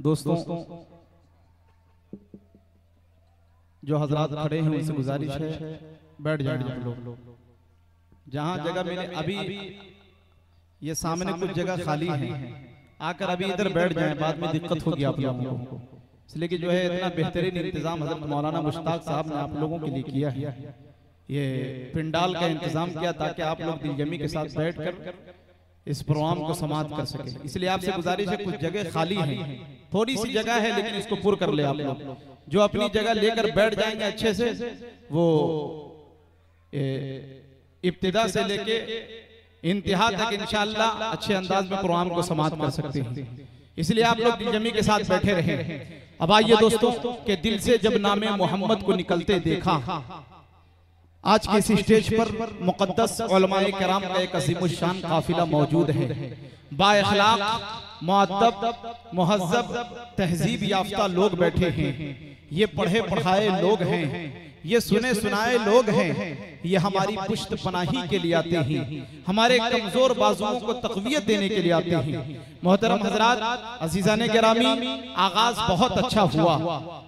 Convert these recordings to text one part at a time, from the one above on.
दोस्तों जो हजरात खड़े हैं उनसे गुजारिश है बैठ जाएं आप लोग। जहां जगह मिले अभी ये सामने कुछ जगह खाली है, आकर अभी इधर बैठ जाएं, बाद में दिक्कत होगी आप लोगों को। इसलिए कि जो है इतना बेहतरीन इंतजाम हजरत मौलाना मुश्ताक साहब ने आप लोगों के लिए किया है। ये पिंडाल का इंतजाम किया ताकि आप लोग दिलजमी के साथ बैठकर इस प्रोग्राम को समाप्त कर सके। इसलिए आपसे गुजारिश है कुछ जगह खाली है, थोड़ी सी जगह है लेकिन इसको पूर्ण कर ले आप लोग। जो अपनी जगह लेकर बैठ जाएंगे अच्छे से, वो इब्तिदा से लेके इंतहा तक इंशाअल्लाह अच्छे अंदाज में प्रोग्राम को समाप्त कर सकते हैं। इसलिए आप लोग दिलजमी के साथ बैठे रहे। अब आइए दोस्तों के दिल से जब नामे मोहम्मद को निकलते देखा, आज के इस स्टेज पर मुक़द्दस उलमाए किराम का एक अज़ीमुश्शान काफिला मौजूद है। बाअखलाक, मुअद्दब, मुहज़्ज़ब, तहज़ीब याफ्ता लोग बैठे हैं। ये पढ़े पढ़ाए लोग हैं, ये सुने सुनाए लोग हैं। ये हमारी पुश्त पनाही के लिए आते हैं, हमारे कमजोर बाजुओं को तक़वियत देने के लिए आते हैं। मोहतरम हज़रात, अज़ीज़ाने गिरामी, आगाज बहुत अच्छा हुआ।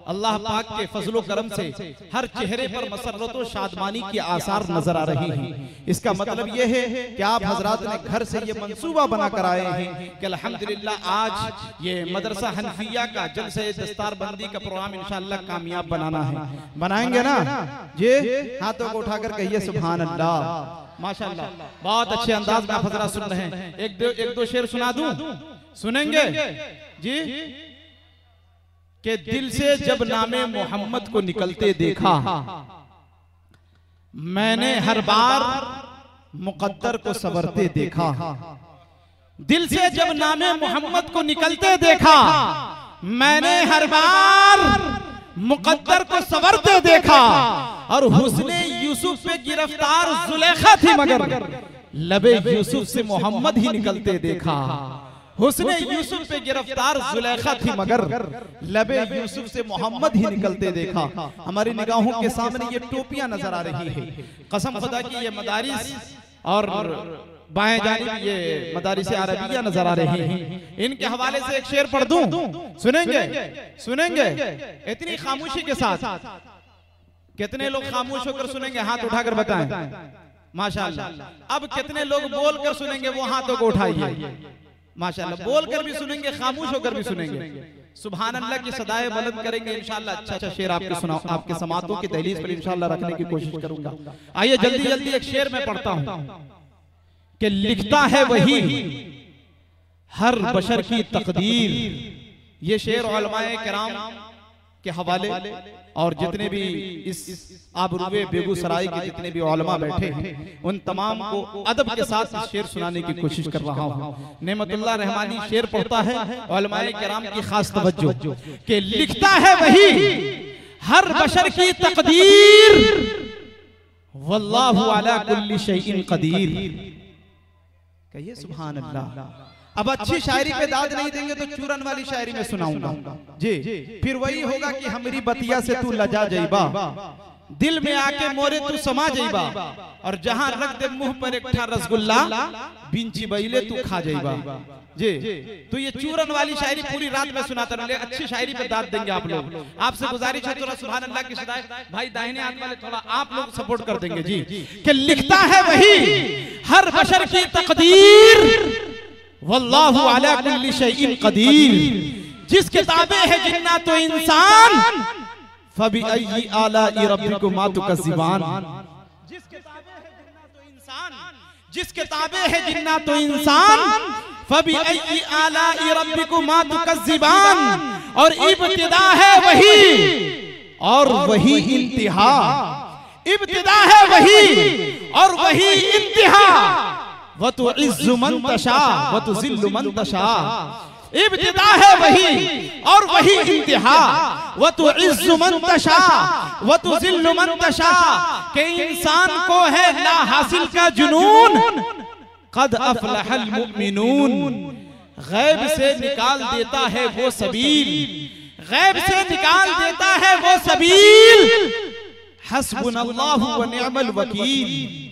अल्लाह पाक के फजलो करम से हर चेहरे पर मसरत और शादमानी के आसार नजर आ रही हैं। इसका मतलब ये है कि आप हजरात ने घर से ये मंसूबा बना कर आए हैं कि अल्हम्दुलिल्लाह आज ये मदरसा हनफिया का जलसे दस्तारबंदी का प्रोग्राम इंशाअल्लाह कामयाब बनाना है। बनाएंगे ना जी? हाथों को उठाकर कहिए सुभान अल्लाह। माशाअल्लाह, बहुत अच्छे अंदाज में आप हजरात सुन रहे हैं। एक दो शेर सुना दूं, सुनेंगे जी? के दिल से जब नामे मोहम्मद को निकलते देखा, मैंने हर बार मुकद्दर को संवरते देखा। दिल से जब नामे मोहम्मद को निकलते देखा, मैंने हर बार मुकद्दर को संवरते देखा। और हुस्ने यूसुफ पे गिरफ्तार जुलेखा थी मगर लबे यूसुफ से मोहम्मद ही निकलते देखा। हुस्ने यूसुफ पे गिरफ्तार जुलेखा थी मगर लबे यूसुफ से मोहम्मद ही निकलते देखा। हमारी निगाहों के सामने ये टोपियां नजर आ रही है। कसम खुदा की ये मदारिस और बाएं जानिब ये मदारिस अरबिया नजर आ रही हैं। इनके हवाले से एक शेर पढ़ दूं, सुनेंगे? सुनेंगे इतनी खामोशी के साथ? कितने लोग खामोश होकर सुनेंगे? हाथ उठाकर बताएं। माशाअल्लाह। अब कितने लोग बोलकर सुनेंगे? वो हाथों को उठाइए। माशाअल्लाह, बोलकर भी सुनेंगे, खामोश होकर भी सुनेंगे। सुभान अल्लाह की सदाएं बुलंद करेंगे इंशाअल्लाह। अच्छा शेर आपके सुनाओ, आपके समातों की दहलीज पर इंशाअल्लाह रखने की कोशिश करूंगा। आइए जल्दी जल्दी एक शेर में पढ़ता हूं कि लिखता है वही हर बशर की तकदीर। ये शेर उलमाए किराम के हवाले और जितने भी इस आबरूए बेगूसराय के जितने भी उलमा बैठे हैं उन तमाम को अदब के साथ शेर सुनाने की कोशिश कर रहा हूं। नेमतुल्लाह रहमानी शेर पढ़ता है, उलमाए किराम की खास तवज्जो कि लिखता है वही हर बशर की तकदीर, वल्लाहु अला कुल्ली शैइन कदीर। कहिए सुभान अल्लाह। अब अच्छी शायरी पे दाद नहीं देंगे तो चूरन वाली शायरी में सुनाऊंगा जी। फिर वही होगा कि हमारी बतिया से तू लजा जाइबा, दिल में आके मोरे तू समा जाइबा, और जहां रख दे मुंह पर एक ठा रसगुल्ला, बिंची बैले तू खा जाइबा जी। तो ये चूरन वाली शायरी पूरी रात में सुनाता रहे। अच्छी शायरी पे दाद देंगे आप लोग। आपसे गुजारिश है थोड़ा सुभान अल्लाह की सदाए भाई दाहिने हाथ वाले थोड़ा आप लोग सपोर्ट कर देंगे जी। कि लिखता है वही हर बशर की तकदीर, वल्लाहु अला कुल्ली शैइन कदीर। जिस किताबे है जिन्ना तो इंसान, फबी अय्यि आलाइ रब्बिकुमा तुकज़्ज़िबान। जिस किताबे है जिन्ना तो इंसान, जिस किताबे है जिन्ना तो इंसान, फबी अय्यि आलाइ रब्बिकुमा तुकज़्ज़िबान। और इब्तिदा है वही और वही इंतहा, इब्तिदा है वही और वही इंतहा। व तुइज़्ज़ु मन तशा व तुज़िल्लु मन तशा। इब्तिदा है वही और वही इंतहा। व तुइज़्ज़ु मन तशा व तुज़िल्लु मन तशा। के इंसान को है ला हासिल का जुनून, क़द अफ़लहल मुमिनून। गैब से निकाल देता है वो सबील, गैब से निकाल देता है वो सबील। हस्बुनल्लाहु व निअमल वकील।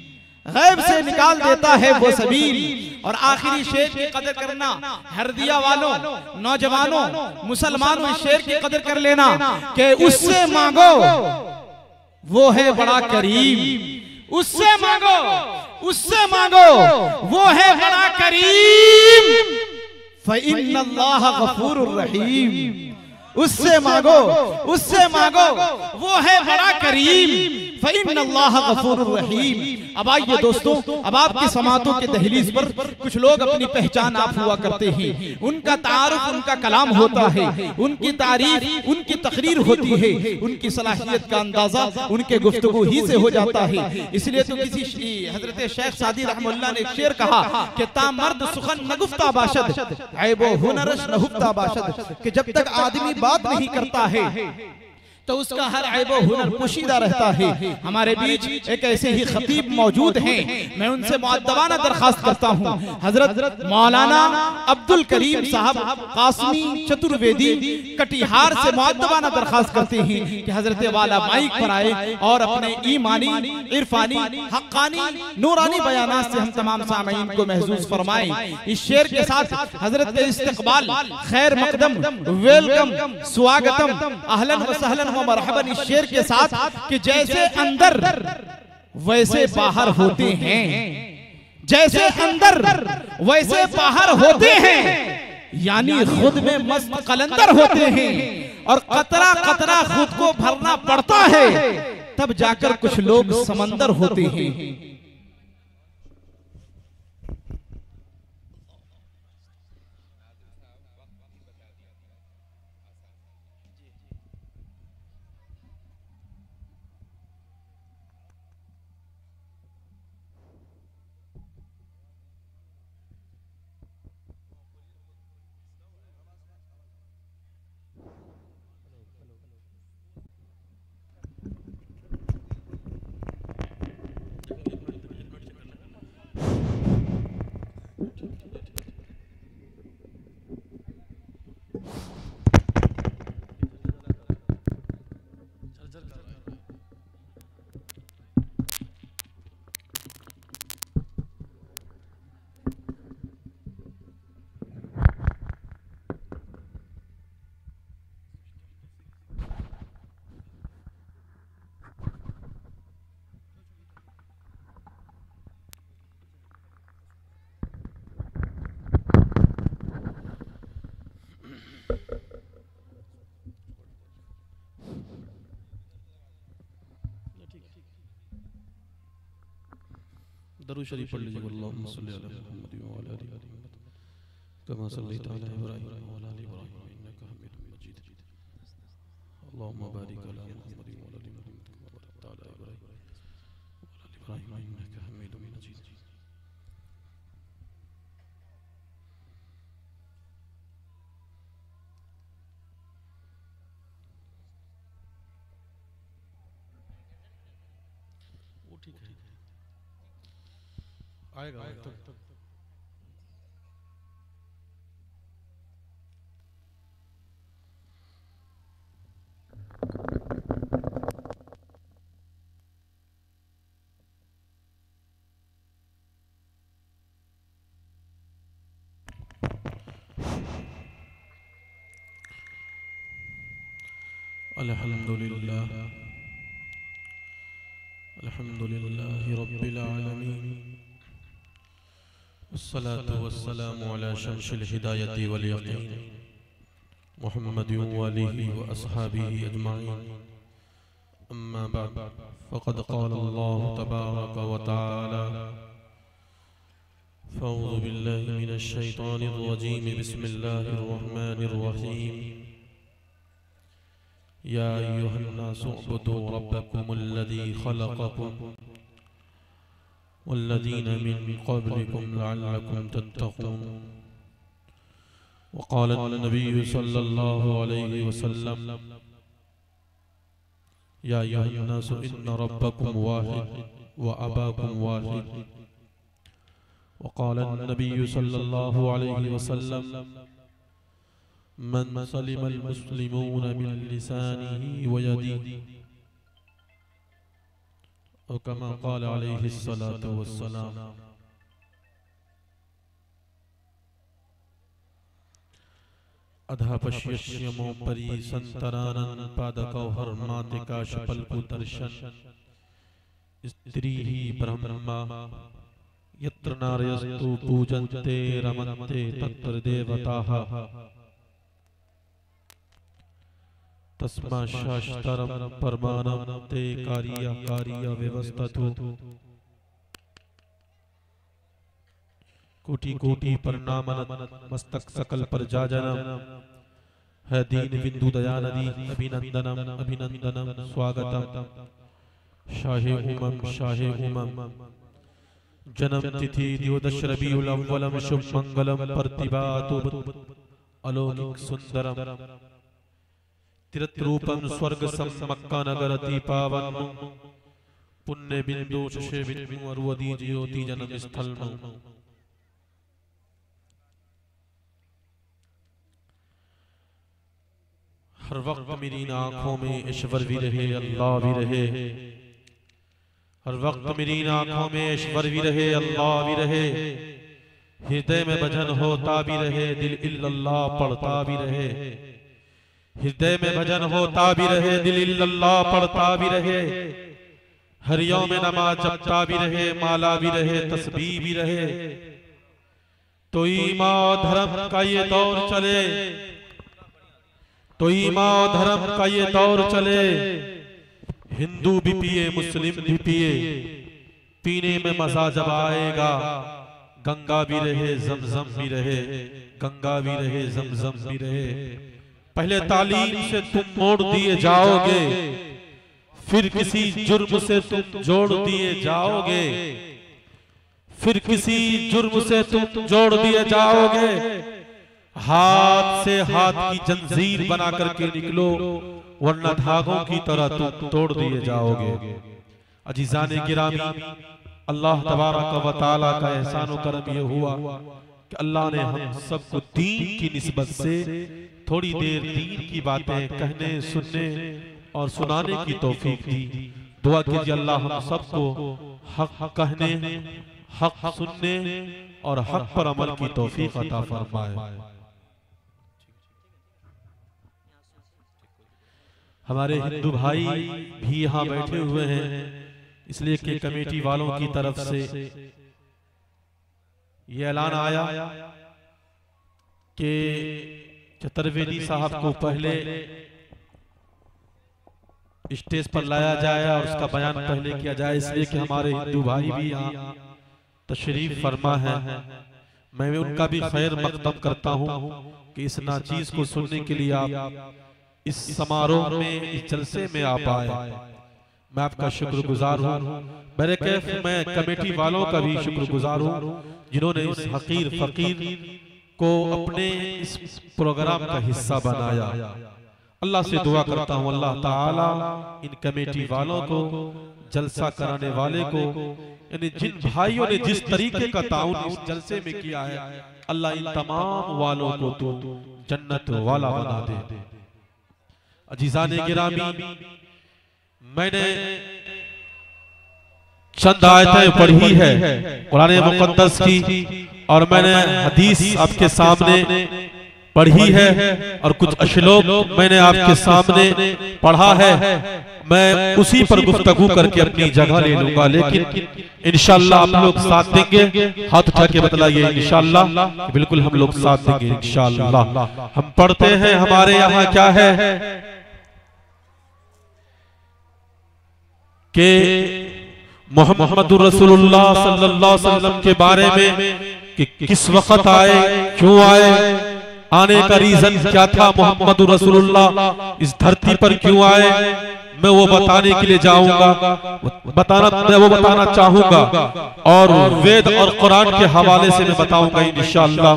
गैब से निकाल देता है वो सबील। और आखिरी शेर की कदर करना, हरदिया वालों, नौजवानों, मुसलमानों, इस शेर की कदर कर लेना कि उससे मांगो वो है बड़ा करीम, उससे मांगो, उससे मांगो वो है बड़ा करीम। फ़इन्नल्लाह गफूरुर रहीम। उससे मांगो, उससे मांगो वो है बड़ा करीम। फ़इन्नल्लाह गफूरुर रहीम। अब आइए दोस्तों, अब आपकी समातों के दहलीज पर कुछ लोग अपनी पहचान आप हुआ करते हैं, उनका तारुफ उनका कलाम होता है, उनकी तारीफ उनकी तकरीर होती है, उनकी सलाहियत का अंदाजा उनके गुफ्तगू ही से हो जाता है। इसलिए तो किसी हजरत शेख सादी रहमतुल्लाह ने एक शेर कहा कि ता मर्द सुखन न गुफ्ता बाशद ऐबो हुनरश न हुफ्ता बाशद, कि जब तक आदमी बात नहीं करता है तो उसका हर ऐबो हुनर पोशीदा रहता है। हमारे बीच एक ऐसे ही खतीब मौजूद हैं, मैं उनसे मुअद्दबाना दरखास्त करता हूँ, हजरत मौलाना अब्दुल करीम साहब कासमी चतुर्वेदी कटिहार से मुअद्दबाना दरखास्त करते हैं कि हजरत वाला माइक पर आए और अपने ईमानी, इरफानी, हक्कानी, नूरानी बयानात से हम तमाम सामीन को महसूस फरमाएं। इस शेर के साथ हजरत के इस्तकबाल, खैर मकदम, वेलकम, स्वागतम, अहलन व सहलन व मरहबन इस शेर के साथ कि जैसे अंदर वैसे बाहर होते हैं, जैसे अंदर वैसे बाहर होते हैं, यानी खुद में मस्त कलंदर होते हैं और कतरा कतरा खुद को भरना पड़ता है, तब जाकर कुछ लोग समंदर होते हैं। दरूद शरीफ पढ़ लीजिए। अल्लाहुम्मा सल्ली अला मुहम्मद व अला आलि मुहम्मद कमा सल्लैता अला इब्राहीम व अला आलि इब्राहीम इन्नका हमीदुम मजीद। अल्लाहुम्मा बारिक अला मुहम्मद व अला आलि मुहम्मद कमा बारकता अला इब्राहीम व अला आलि इब्राहीम इन्नका हमीदुम मजीद। वो ठीक है, आएगा तब। अल्हम्दुलिल्लाह अल्हम्दुलिल्लाहि रब्बिल आलमीन वस्सलातु वस्सलामु अला शमशिल हिदायति वल यक़ीन मुहम्मदिन व आलिहि व अस्हाबिहि अजमाइन। अम्मा बअद फ़क़द क़ाल अल्लाहु तबारक व तआला फ़अऊज़ु बिल्लाहि मिनश शैतानिर रजीम बिस्मिल्लाहिर रहमानिर रहीम। या अय्युहन्नासु उअ्बुदू रब्बकुमुल्लज़ी ख़लक़कुम वल्लज़ीन मिन क़ब्लिकुम लअल्लकुम तत्तक़ून। वक़ाल अन्नबिय्यु सल्लल्लाहु अलैहि वसल्लम या अय्युहन्नासु इन्न रब्बकुम वाहिद व अबाकुम वाहिद। वक़ाल अन्नबिय्यु सल्लल्लाहु अलैहि वसल्लम मन सलिमल मुस्लिमून मिन लिसानिही व यदिही। और कमा क़ाल अलैहिस्सलातु वस्सलाम अधा पश्यस्यमो परि संतरानन पादकौहर मातिका शपल्कु दर्शन स्त्री ही ब्रह्मा यत्र नार्यस्तु पूजन्ते रमन्ते तत्र देवताः तस्मा शास्त्रम परमानम ते कार्य व्यवस्थतु कोटि कोटि प्रणाम मस्तक सकल पर जाजनम है दीन बिंदु दयानदी अभिनंदनम अभिनंदनम स्वागतम शाहे उमम जन्म तिथि द्योदश रबीउल अव्वलम शुभ मंगलम प्रतिभातु अलौकिक सुंदरम तीर्थरूपम स्वर्ग सम्मक्का नगर अति पावन पुण्य बिंदु शशे बिंदु अरुवदी ज्योति जन्म स्थल हर वक्त मेरी आंखों में ईश्वर भी रहे अल्लाह भी रहे हर वक्त मेरी आंखों में ईश्वर भी रहे अल्लाह भी रहे हृदय में भजन होता भी रहे दिल इल्लल्लाह पढ़ता भी रहे हृदय में भजन होता भी रहे दिल इल्लल्लाह पढ़ता भी रहे हर यौम में नमाज जपता भी रहे माला भी रहे तस्बीह भी रहे तो ईमान धर्म का ये दौर चले तो ईमान धर्म का ये दौर चले हिंदू भी पिए मुस्लिम भी पिए पीने में मजा जब आएगा गंगा भी रहे जमजम भी रहे गंगा भी रहे जमजम भी रहे पहले तालीम से तुम मोड़ दिए जाओगे फिर किसी जुर्म से तुम जोड़ दिए जाओगे फिर किसी जुर्म से तुम जोड़ दिए जाओगे हाथ से हाथ की जंजीर बना करके निकलो वरना धागों की तरह तुम तोड़ दिए जाओगे। अजीजाने गिरामी अल्लाह तबारक व तआला का एहसान व करम ये हुआ कि अल्लाह ने हम सबको दीन की निस्बत से थोड़ी देर दीन की बातें कहने सुनने और सुनाने की तौफीक दी। दुआ कीजिए अल्लाह हम सबको हक कहने हक सुनने और हक पर अमल की तौफीक अता फरमाए। हमारे हिंदू भाई भी यहाँ बैठे हुए हैं इसलिए कि कमेटी वालों की तरफ से ये ऐलान आया कि चतुर्वेदी साहब को पहले स्टेज पर लाया जाए और उसका बयान पहले किया जाए इसलिए कि हमारे हिंदू भाई भी यहाँ तशरीफ फरमा है। मैं उनका भी खैर मकदम करता हूँ कि इस नाचीज को सुनने के लिए आप इस समारोह में इस जलसे में आप आए। मैं आपका शुक्रगुजार हूँ। मेरे कैफ मैं कमेटी वालों का भी शुक्रगुजार हूँ जिन्होंने इस हकीर फकीर को अपने इस प्रोग्राम का हिस्सा बनाया। अल्लाह से दुआ करता हूँ अल्लाह ताला इन कमेटी वालों को जलसा कराने वाले को यानी जिन भाइयों ने जिस तरीके का ताउन इस जलसे में किया है अल्लाह इन तमाम वालों को तो जन्नत वाला बना दे। अजीजाने गिरामी मैंने चंद आयतें पढ़ी है कुरान मुकद्दस की और मैंने हदीस आपके सामने पढ़ी है और कुछ अश्लोक मैंने आपके सामने पढ़ा है। मैं उसी पर गुफ्तगू करके अपनी जगह ले लूंगा लेकिन इंशाअल्लाह आप लोग साथ देंगे। हाथ उठा के बतलाइए इंशाअल्लाह। बिल्कुल हम लोग साथ देंगे इंशाअल्लाह। हम पढ़ते हैं हमारे यहाँ क्या है कि मोहम्मदुर रसूलुल्लाह सल्लल्लाहु अलैहि वसल्लम के बारे में कि किस वक्त आए क्यों आए आने का रीजन क्या था मोहम्मदुर रसूलुल्लाह इस धरती पर क्यों आए मैं वो बताने के लिए जाऊंगा मैं वो बताना चाहूंगा और वेद और कुरान के हवाले से मैं बताऊंगा इंशाअल्लाह।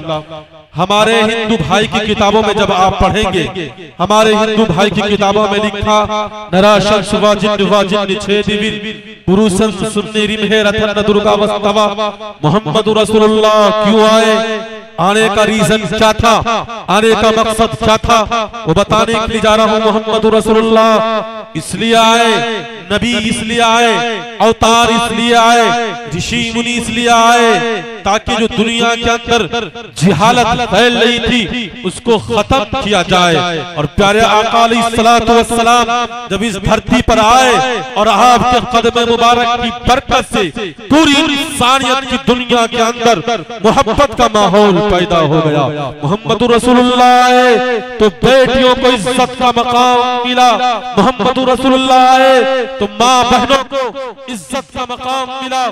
हमारे हिंदू भाई की किताबों में जब आप पढ़ेंगे हमारे हिंदू भाई की किताबों में लिखा नराशन सुवाजिन छेदिविर पुरुषन सुन्नी रिमहे रतन दुर्गा वस्तवा मोहम्मदुर रसूलुल्लाह क्यों आए आने का रीजन क्या था, आने का मकसद क्या था, वो बताने के लिए जा रहा हूँ। मोहम्मद रसूलुल्लाह इसलिए आए, नबी इसलिए आए, अवतार इसलिए आए, ऋषि मुनि इसलिए आए ताकि जो दुनिया के अंदर जिहालत फैल रही थी उसको खत्म किया जाए। और प्यारे आका अलैहिस्सलातु वस्सलाम जब इस धरती पर आए और आपके कदम मुबारक की बरकत से पूरी इंसानियत की दुनिया के अंदर मोहब्बत का माहौल पैदा हो गया। मोहम्मद रसूलुल्लाह आए तो बेटियों को इज्जत का मकाम मिला, मोहम्मद रसूलुल्लाह आए तो माँ बहनों को इज्जत का मकाम मिला,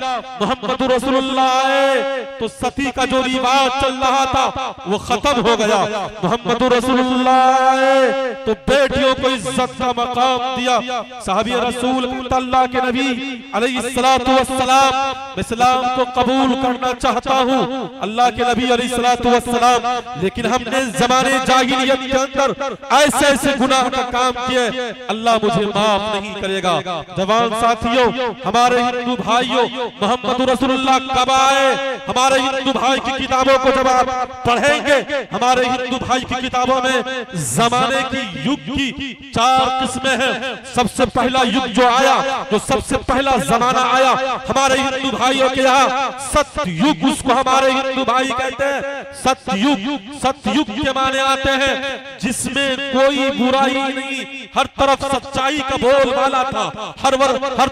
मोहम्मद रसूलुल्लाह आए तो सती का जो रिवाज चल रहा था वो खत्म हो गया। मोहम्मद रसूलुल्लाह आए तो बेटियों को इज्जत का मकाम दिया। साहबी रसूल अल्लाह के नबी अलैहिस्सलातु वस्सलाम इस्लाम को कबूल करना चाहता हूँ, अल्लाह के नबी अलैहिस्सलातु वस्सलाम, लेकिन हमने जमाने जाहिलियत के अंदर ऐसे ऐसे गुनाह का काम किए, अल्लाह मुझे माफ नहीं करेगा। जवान साथियों, हमारे हिंदू भाइयों, मोहम्मद रसूलुल्लाह कब आए? हमारे हिंदू भाई की किताबों को जब आप पढ़ेंगे, हमारे हिंदू भाई की किताबों में जमाने की युग की 4 किस्में हैं। सबसे पहला युग जो आया, जो सबसे पहला जमाना आया हमारे हिंदू भाइयों के यहाँ, सतयुग, उसको हमारे हिंदू भाई कहते हैं सतयुग। सतयुग के माने आते हैं जिसमें कोई बुराई नहीं, हर तरफ सच्चाई का बोलबाला था, हर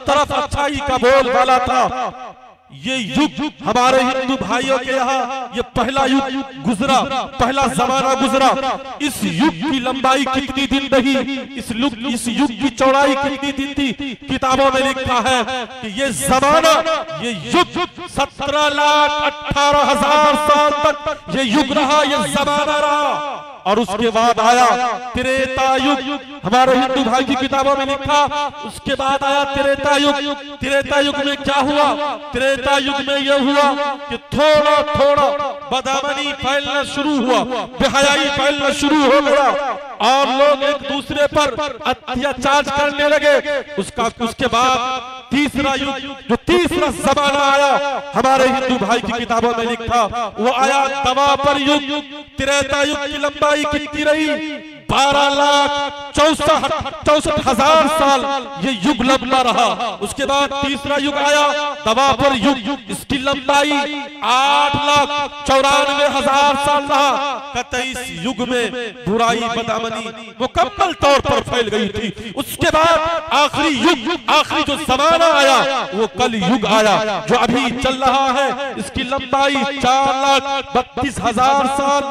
तरफ अच्छाई का बोलबाला था। ये युग हमारे हिंदू भाइयों के यहाँ ये पहला युग गुजरा, पहला जमाना गुजरा। इस युग की लंबाई कितनी दिन रही, इस युग की चौड़ाई कितनी दिन थी, किताबों में लिखा है कि ये जमाना, ये युग 17,18,000 साल तक ये युग रहा, ये जमाना रहा। और उसके बाद आया त्रेता युग, हमारे हिंदू भाई की किताबों में लिखा, उसके बाद आया त्रेता युग। त्रेता युग में क्या हुआ? त्रेता युग में यह हुआ कि थोड़ा थोड़ा बदअमनी फैलना शुरू हुआ, बेहयाई फैलना शुरू हो गया और लोग एक दूसरे पर अत्याचार करने लगे। उसके बाद तीसरा युग, जो तीसरा जमाना आया, हमारे हिंदू भाई की किताबों में लिखा, वो आया द्वापर युग। त्रेता युग की लंबाई कितनी रही? 12,64,000 साल ये युग लंबा रहा। उसके बाद तीसरा युग आया द्वापर युग, इसकी लंबाई 8,94,000 साल रहा। कहते इस युग में बुराई बदअमनी मुकम्मल तौर पर फैल गई थी। उसके बाद आखिरी युग, आखिरी जो जमाना आया वो कल युग आया, जो अभी चल रहा है। इसकी लंबाई 4,32,000 साल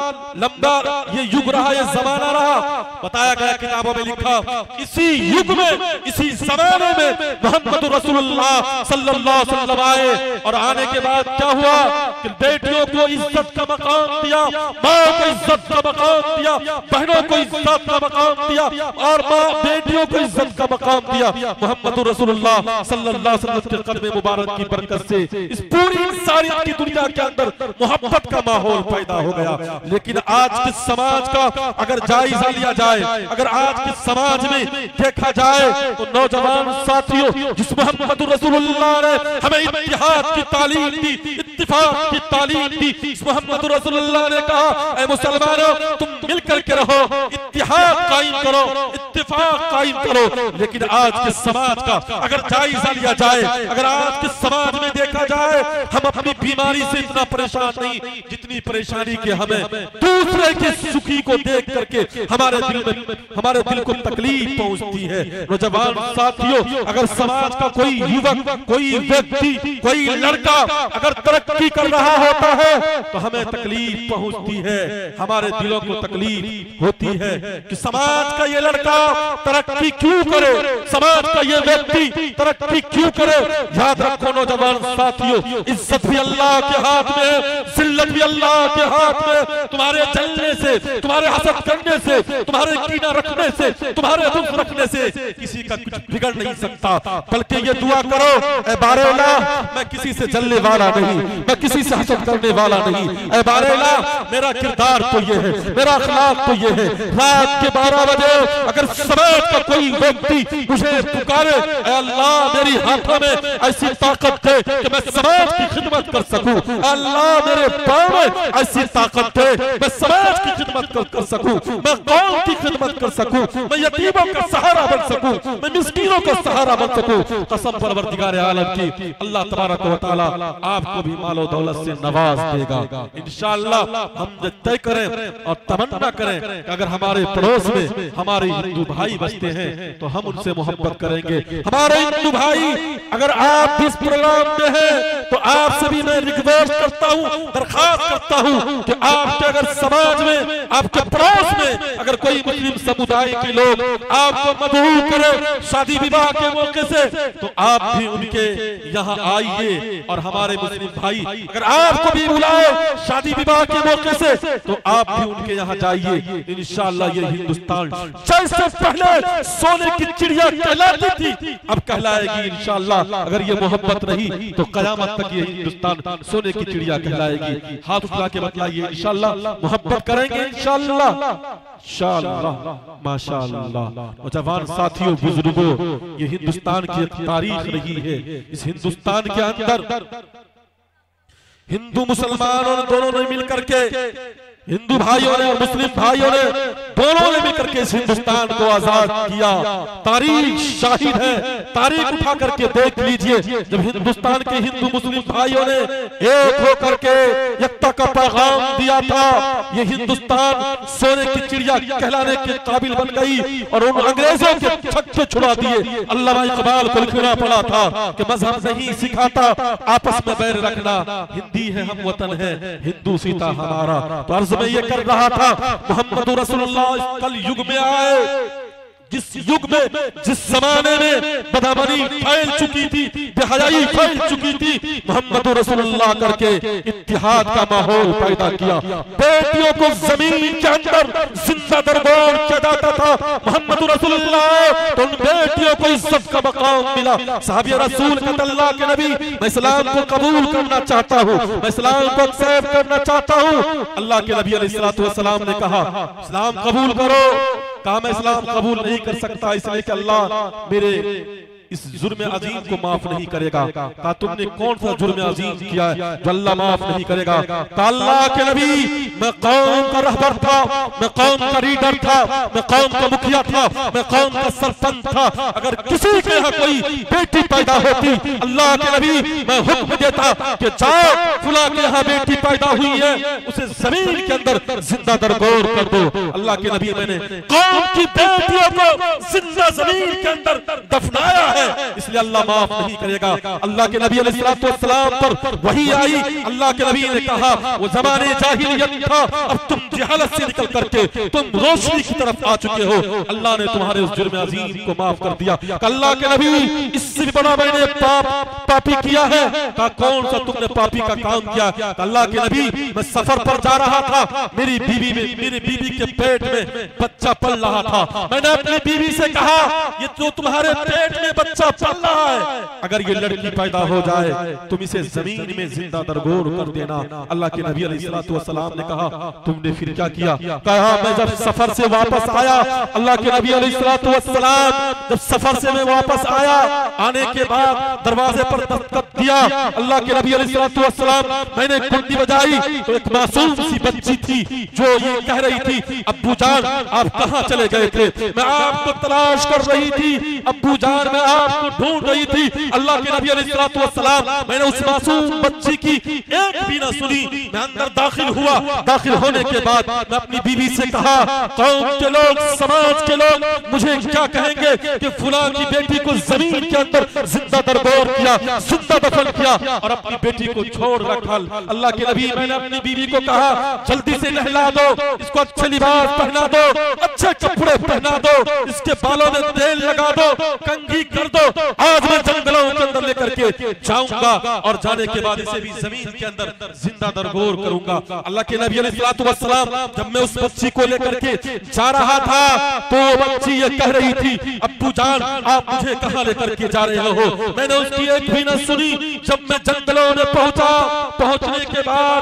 लंबा ये युग रहा, ये जमाना रहा। बताया गया किताबों में लिखा, इसी युग में, इसी जमाने में मोहम्मद रसूलुल्लाह सल्लल्लाहु अलैहि वसल्लम आए। और आने के बाद क्या हुआ कि बेटियों को इज्जत का मकाम दिया, माँ को इज्जत का मकाम दिया, बहनों को इज्जत का मकाम दिया और माँ बेटियों को इज्जत का मकाम दिया। मोहम्मद रसूलुल्लाह सल्लल्लाहु अलैहि वसल्लम के कदम मुबारक की बरकत से इस पूरी इंसानियत की दुनिया के अंदर मोहब्बत का माहौल पैदा हो गया। लेकिन आज के समाज का अगर जायजा लिया जाए, अगर आज के समाज में देखा जाए तो नौजवान साथियों, जिस मोहम्मद रसूलुल्लाह ने हमें इत्तिहाद की तालीम दी, इत्तिफाक की तालीम दी, इस मोहम्मद रसूलुल्लाह ने कहा, ऐ मुसलमानों तुम मिलकर के रहो, इत्तिहाद कायम करो, इत्तिफाक कायम करो। लेकिन आज के समाज का अगर जायजा लिया जाए, अगर आज के समाज में देखा जाए, हम अपनी बीमारी से इतना परेशान नहीं जितनी परेशानी के हमें दूसरे के सुखी को देख करके हमारे दिल को तकलीफ पहुंचती है। नौजवान साथियों, अगर समाज का कोई युवक, कोई व्यक्ति, कोई लड़का अगर तरक्की कर रहा होता है तो हमें तकलीफ पहुंचती है, हमारे दिलों को तकलीफ होती है कि समाज का ये लड़का तरक्की क्यों करे, समाज का ये व्यक्ति तरक्की क्यों करे। याद रखो नौजवान साथियों, इज्जत भी अल्लाह के हाथ में, जिल्लत भी अल्लाह के हाथ में। तुम्हारे जलने से, तुम्हारे हसद करने से, तुम्हारे कीना रखने से, तुम्हारे दुख रखने से किसी का कुछ बिगड़ नहीं सकता। बल्कि ये दुआ करो, ऐ बारेला मैं किसी से जलने वाला नहीं, मैं किसी से हसद करने वाला नहीं। ऐ बारेला मेरा किरदार तो ये है, मेरा अखलाक तो ये है। रात के 12 बजे अगर समाज का कोई व्यक्ति मुझे पुकारे, अल्लाह मेरी हाथों में ऐसी ताकत दे कि मैं समाज की खिदमत कर सकूं, अल्लाह मेरे पांव में ऐसी ताकत दे मैं समाज की खिदमत कर सकूं, मैं कौम की खिदमत कर सकूं, मैं यतीमों का सहारा बन सकूं, मैं मिस्कीनों का सहारा बन सकूं। कसम परवरदिगार आलम की, अल्लाह तबारक व तआला आपको भी मालो दौलत से नवाज देगा इंशाअल्लाह। हम तय करें और तमन्ना करें कि अगर हमारे पड़ोस में हमारे हिंदू भाई बसते हैं तो हम उनसे मोहब्बत करेंगे। हमारे हिंदू भाई अगर आप इस प्रोग्राम में हैं तो आपसे भी मैं रिक्वेस्ट करता हूं, दरखास्त करता हूं कि आपके अगर समाज में, आपके पड़ोस में अगर कोई मुस्लिम समुदाय के लोग आपको मदऊ करें शादी विवाह के मौके से, तो आप भी उनके यहाँ आइए। और हमारे मुस्लिम भाई अगर आपको भी बुलाए शादी विवाह के मौके से, तो आप भी उनके यहाँ जाइए। इंशाअल्लाह ये हिंदुस्तान जैसे पहले सोने की चिड़िया कहलाती थी, अब कहलाएगी इंशाअल्लाह। अगर ये मोहब्बत रही तो कयामत तक ये हिंदुस्तान सोने की चिड़िया कहलाएगी। हाथ उठा के बतलाइए इंशाअल्लाह, मोहब्बत करेंगे इंशाअल्लाह, इंशाअल्लाह, माशाअल्लाह। नौजवान साथियों, बुजुर्गों, ये हिंदुस्तान की एक तारीख रही है। इस हिंदुस्तान के अंदर हिंदू मुसलमानों ने दोनों ने मिलकर के, हिंदू भाइयों ने और मुस्लिम भाइयों ने दोनों ने मिलकर के इस हिंदुस्तान को आजाद किया। तारीख शाहिद है, तारीख उठा करके देख लीजिए। जब हिंदुस्तान के हिंदू मुस्लिम भाइयों ने एक होकर के एकता का पैगाम दिया था, ये हिंदुस्तान सोने की चिड़िया कहलाने के काबिल बन गई और उन अंग्रेजों के छक्के छुड़ा दिए। अल्लामा इकबाल को लिखना पड़ा था कि मजहब नहीं सिखाता आपस में बैर रखना, हिंदी है हम वतन है, हिंदू सीता हमारा। तो अर्ज में ये कर रहा था, मोहम्मद रसूलुल्लाह कल युग में आए, जिस युग में, जिस जमाने में बदअमनी फैल चुकी थी, बेहयाई फैल चुकी थी, मोहम्मद रसूलुल्लाह करके इत्तिहाद का माहौल पैदा किया। बेटियों को जमीन के अंदर जिंदा दरबार किया जाता था, मोहम्मद रसूलुल्लाह तो उन बेटियों को इज्जत का मकाम मिला। साहबी रसूल का अल्लाह के नबी, मैं इस्लाम को कबूल करना चाहता हूँ, मैं इस्लाम को एक्सेप्ट करना चाहता हूँ। अल्लाह के नबी अलैहिस्सलातु वस्सलाम ने कहा इस्लाम कबूल करो। कहा मैं इस्लाम कबूल नहीं कर सकता इसलिए कि अल्लाह मेरे इस जुर्म अजीम को माफ नहीं करेगा। कहा तुमने कौन सा जुर्म अजीम किया है जो अल्लाह माफ नहीं करेगा? कहा अल्लाह के नबी, मैं कौम का रहबर था, मैं कौम का लीडर था, मैं कौम का मुखिया था, मैं कौम का सरपंच था। अगर किसी के यहाँ कोई बेटी पैदा होती, अल्लाह के नबी मैं हुक्म देता कि जाओ फुला के यहाँ बेटी पैदा हुई है, उसे जमीन के अंदर जिंदा दरगोर कर दो। अल्लाह के नबी मैंने कौम की बेटियों को जिंदा जमीन के अंदर दफनाया है, इसलिए अल्लाह माफ नहीं करेगा। अल्लाह के नबी अलैहिस्सलातु वस्सलाम पर वही आई। अल्लाह के नबी ने कहा वो ज़माने जाहिलियत था, अब तुम जहालत से निकल करके तुम रोशनी की तरफ आ चुके हो। अल्लाह ने तुम्हारे उस जुर्म अजीम को माफ कर दिया। अल्लाह के नबी इससे भी बड़ा मैंने पापी किया है। कहा कौन सा तुमने पापी का काम किया? अल्लाह के नबी मैं सफर पर जा रहा था, मेरी बीवी के पेट में बच्चा पल रहा था। मैंने अपनी बीवी से कहा ये जो तुम्हारे पेट में बच्चा पल रहा है, अगर ये लड़की पैदा हो जाए तुम इसे जमीन में जिंदा दरगोर कर देना। अल्लाह के नबी अलैहिस्सलातु वस्सलाम ने कहा तुमने फिर क्या किया? कहा मैं जब सफर से वापस आया, अल्लाह के नबी अलैहिस्सलातु वस्सलाम जब सफर से मैं वापस आया, आने के बाद दरवाजे पर दस्तक दिया। अल्लाह के नबी अलैहिस्सलातु वस्सलाम मैंने कुंडी बजाई तो एक मासूम सी बच्ची थी जो ये कह रही थी अब्बू जान आप कहाँ चले गए थे? मैं आपको तलाश कर रही थी अब्बू जान, मैं आपको ढूंढ रही थी। अल्लाह के नबी अलैहिस्सलातु वस्सलाम मैंने उस मासूम बच्ची की एक भी ना सुनी। मैं अंदर दाखिल हुआ, दाखिल होने के बाद मैं अपनी बीवी से कहा कौम के लोग, समाज के लोग मुझे क्या कहेंगे कि फुला की बेटी को जमीन के अंदर जिंदा दरगोर किया, जिंदा दफन किया और अपनी बेटी को छोड़ रखा। अल्लाह के नबी मैंने अपनी बीवी को कहा जल्दी से नहला दो, इसको अच्छे लिबास पहना दो, अच्छे कपड़े पहना दो, इसके बालों में तेल लगा दो, कंघी कर दो। आज मैं जंगलों के अंदर लेकर के जाऊंगा और जाने के बाद इसे भी जमीन के अंदर जिंदा दरगोर करूंगा। अल्लाह के नबी अलैहिस्सलातु वस्सलाम जब मैं उस बच्ची को लेकर के जा रहा था तो वो बच्ची ये कह रही थी अब्बू जान आप मुझे कहाँ लेकर के जा रहे हो? मैंने उसकी एक भी न सुनी। जब मैं जंगलों में पहुंचा, पहुंचने के बाद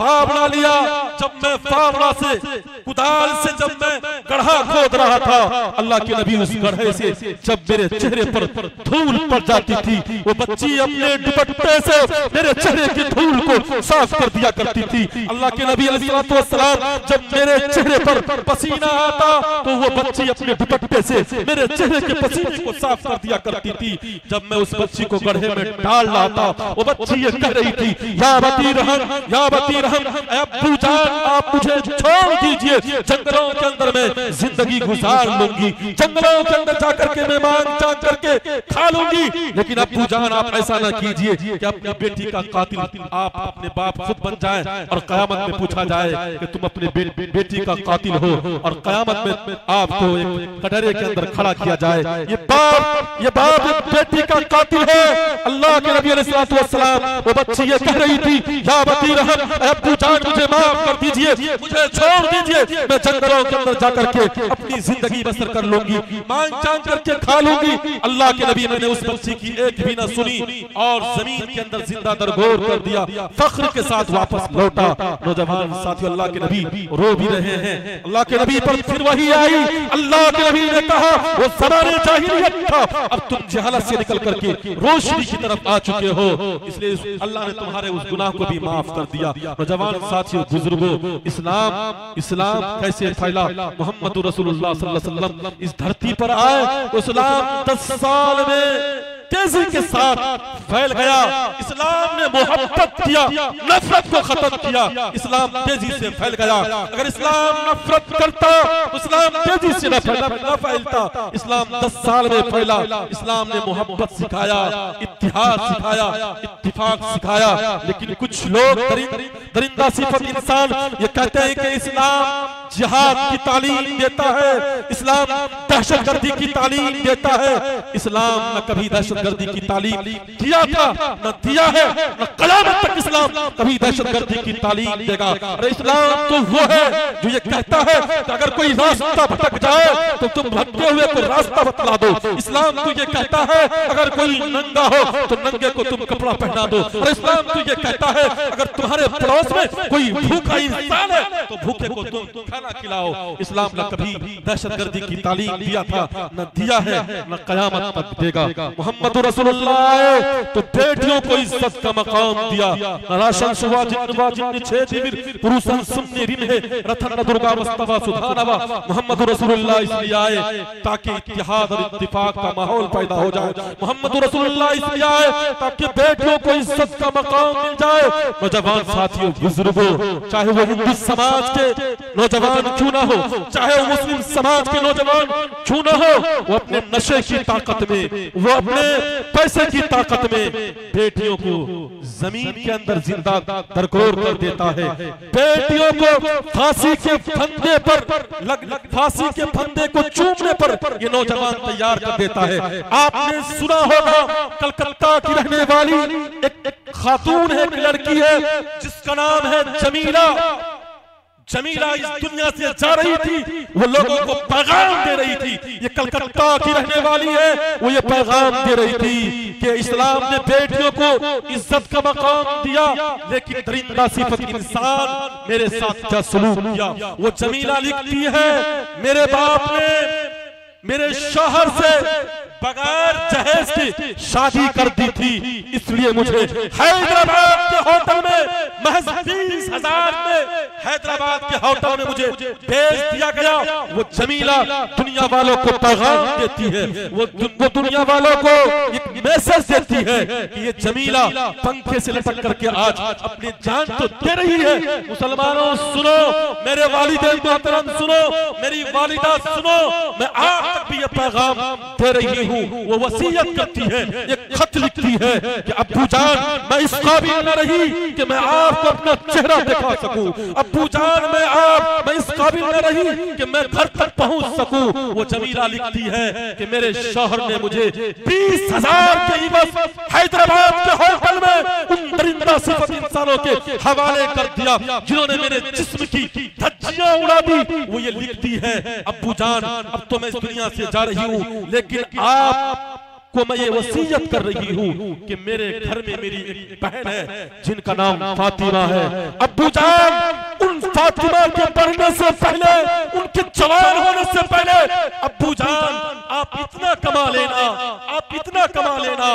फावड़ा लिया। जब मैं फावड़ा से कुदाल से जब मैं गड्ढा खोद रहा था, अल्लाह के नबी उस गड्ढे से जब मेरे चेहरे पर धूल पड़ जाती थी, वो बच्ची अपने दुपट्टे से मेरे चेहरे की धूल को साफ कर दिया करती थी। अल्लाह के नबी अलैहिस्सलाम जब मेरे चेहरे पर पसीना आता तो वो बच्ची अपने दुपट्टे से मेरे चेहरे के पसीने को साफ कर दिया करती थी। जब मैं उस बच्ची को गड्ढे में डाल रहा था, वो बच्ची ये कह रही थी, या बती रहम, या बती रहम, अब्बू जान आप मुझे छोड़ दीजिए, जंगलों के अंदर मैं जिंदगी गुजार लूंगी, जंगलों के अंदर जाकर के मैं मांग चांग करके खा लूंगी, लेकिन अब्बू जान आप ऐसा ना कीजिए कि अपनी बेटी का कातिल आप अपने बाप खुद बन जाए और कयामत में पूछा जाए कि तुम अपने बेटी का कातिल हो, और कयामत में आपको एक कटरे के अंदर खड़ा किया जाए। ये बाप बेटी का कातिल है। अल्लाह के नबी अलैहिस्सलातु वस्सलाम वो बच्ची ये कह रही थी, या बती रहम, अब्बू जान मुझे माफ कर दीजिए, मुझे छोड़ दीजिए, मैं जंगलों के अंदर जाकर के अपनी जिंदगी बसर कर लूंगी, मांग चांग करके खा लूंगी। अल्लाह के नबी मैंने उस बच्ची की एक भी ना सुनी और जमीन के अंदर जिंदा दरगोर कर दिया, फख्र के साथ वापस लौटा। नौजवान साथियों, अल्लाह के नबी रो भी रहे हैं। अल्लाह के नबी पर फिर वही आई। अल्लाह के नबी ने कहा, वो ज़माने जाहिलियत था, अब तुम जहालत से निकल करके रोशनी की तरफ आ चुके हो, इसलिए अल्लाह ने तुम्हारे उस गुनाह को भी माफ कर दिया। नौजवान साथियों, बुजुर्गों, इस्लाम कैसे फैला? मोहम्मद रसूलुल्लाह सल्लल्लाहु अलैहि वसल्लम इस धरती पर आए, इस्लाम 10 साल में तेजी के साथ फैल गया। इस्लाम ने मोहब्बत किया, नफरत को खत्म किया। इस्लाम तेजी से फैल गया। अगर इस्लाम नफरत करता तो इस्लाम तेजी से न फैलता। इस्लाम 10 साल में फैला। इस्लाम ने मोहब्बत सिखाया, इत्तिहाद सिखाया, इत्तिफाक सिखाया। लेकिन कुछ लोग दरिंदा सिफत इंसान ये कहते हैं कि इस्लाम जिहाद की तालीम देता है, इस्लाम दहशतगर्दी की तालीम देता है। इस्लाम न कभी दहशतगर्दी की तालीम दिया था, न दिया है, न क़यामत तक इस्लाम कभी दहशतगर्दी की तालीम देगा। और इस्लाम तो वो है जो ये कहता है कि अगर कोई रास्ता भटक जाए तो तुम भटके हुए को रास्ता बतला दो। इस्लाम तो ये कहता है अगर कोई नंगा हो तो नंगे को तुम कपड़ा पहना दो। और इस्लाम तो ये कहता है अगर तुम्हारे पड़ोस में कोई भूखा इंसान है तो भूखे को तुम खाना खिलाओ। इस्लाम न कभी दहशतगर्दी की तालीम दिया था, न दिया है, न क़यामत तक देगा। मोहम्मद रसूलुल्लाह आए तो बेटियों को इज्जत का मकाम दिया। राशन सुवा जिन्नवा जिन्न छे दिविर पुरुषन सुन्ने रिन्हे रथन दुर्गा मुस्तफा सुधानवा। मोहम्मद रसूलुल्लाह इसलिए आए ताकि इत्तिहाद और इत्तिफाक का माहौल पैदा हो जाए। मोहम्मद रसूलुल्लाह इसलिए आए ताकि बेटियों को इज्जत का मकाम मिल जाए। नौजवान साथियों, बुजुर्गों, चाहे वो हिंदू समाज के नौजवान क्यों ना हो, चाहे वो मुस्लिम समाज के नौजवान क्यों ना हो, वो अपने नशे की ताकत में, वो अपने पैसे की ताकत में बेटियों को जमीन के अंदर जिंदा दरगोर कर देता है। बेटियों को फांसी के फंदे पर फांसी के फंदे को चूमने पर ये नौजवान तैयार कर देता है। आपने सुना होगा कलकत्ता की रहने वाली एक खातून है, एक लड़की है जिसका नाम है जमीला। जमीला इस दुनिया से जा रही थी, वो लोगों को पैगाम दे रही थी। ये कलकत्ता की रहने वाली है, वो ये पैगाम दे रही थी कि इस्लाम ने बेटियों को इज्जत का मकाम दिया, लेकिन दरिंदा सिफत इंसान मेरे साथ क्या सलूक किया। वो जमीला लिखती है, मेरे बाप ने मेरे शौहर से बगैर जहेज की शादी कर दी थी, इसलिए मुझे हैदराबाद के होटल में महज 20,000 में हैदराबाद के होटल में मुझे भेज दिया गया। वो जमीला दुनिया वालों को पैगाम देती है, वो दुनिया वालों को एक मैसेज देती है कि ये जमीला पंखे से लटक करके आज अपनी जान तो दे रही है। मुसलमानों सुनो, मेरे वालिदैन मोहतरम सुनो, मेरी वालिदा सुनो, मैं आज तक भी ये पैगाम दे रही हूँ। वो वसीयत करती है, एक खत लिखती है कि अब्बू जान मैं इस काबिल न रही कि मैं आपको अपना चेहरा दिखा सकूं। अब्बू जान मैं इस काबिल न रही कि मैं घर तक पहुंच सकूं। वो जमीला लिखती है कि मेरे शौहर ने मुझे 20,000 के इवज हैदराबाद के होटल में उन दरिंदा सिफत इंसानों के हवाले कर दिया जिन्होंने मेरे जिस्म की धज्जियां उड़ा दी। वो ये लिखती है, अब्बू जान अब तो मैं इस दुनिया से जा रही हूं, लेकिन आप को मैं ये वसीयत कर रही हूँ कि मेरे घर में मेरी एक बहन है जिनका नाम फातिमा है। अब्बू जान, उन फातिमा के बढ़ने से पहले, उनके जवान होने से पहले अब्बू जान आप इतना कमा लेना, आप इतना कमा लेना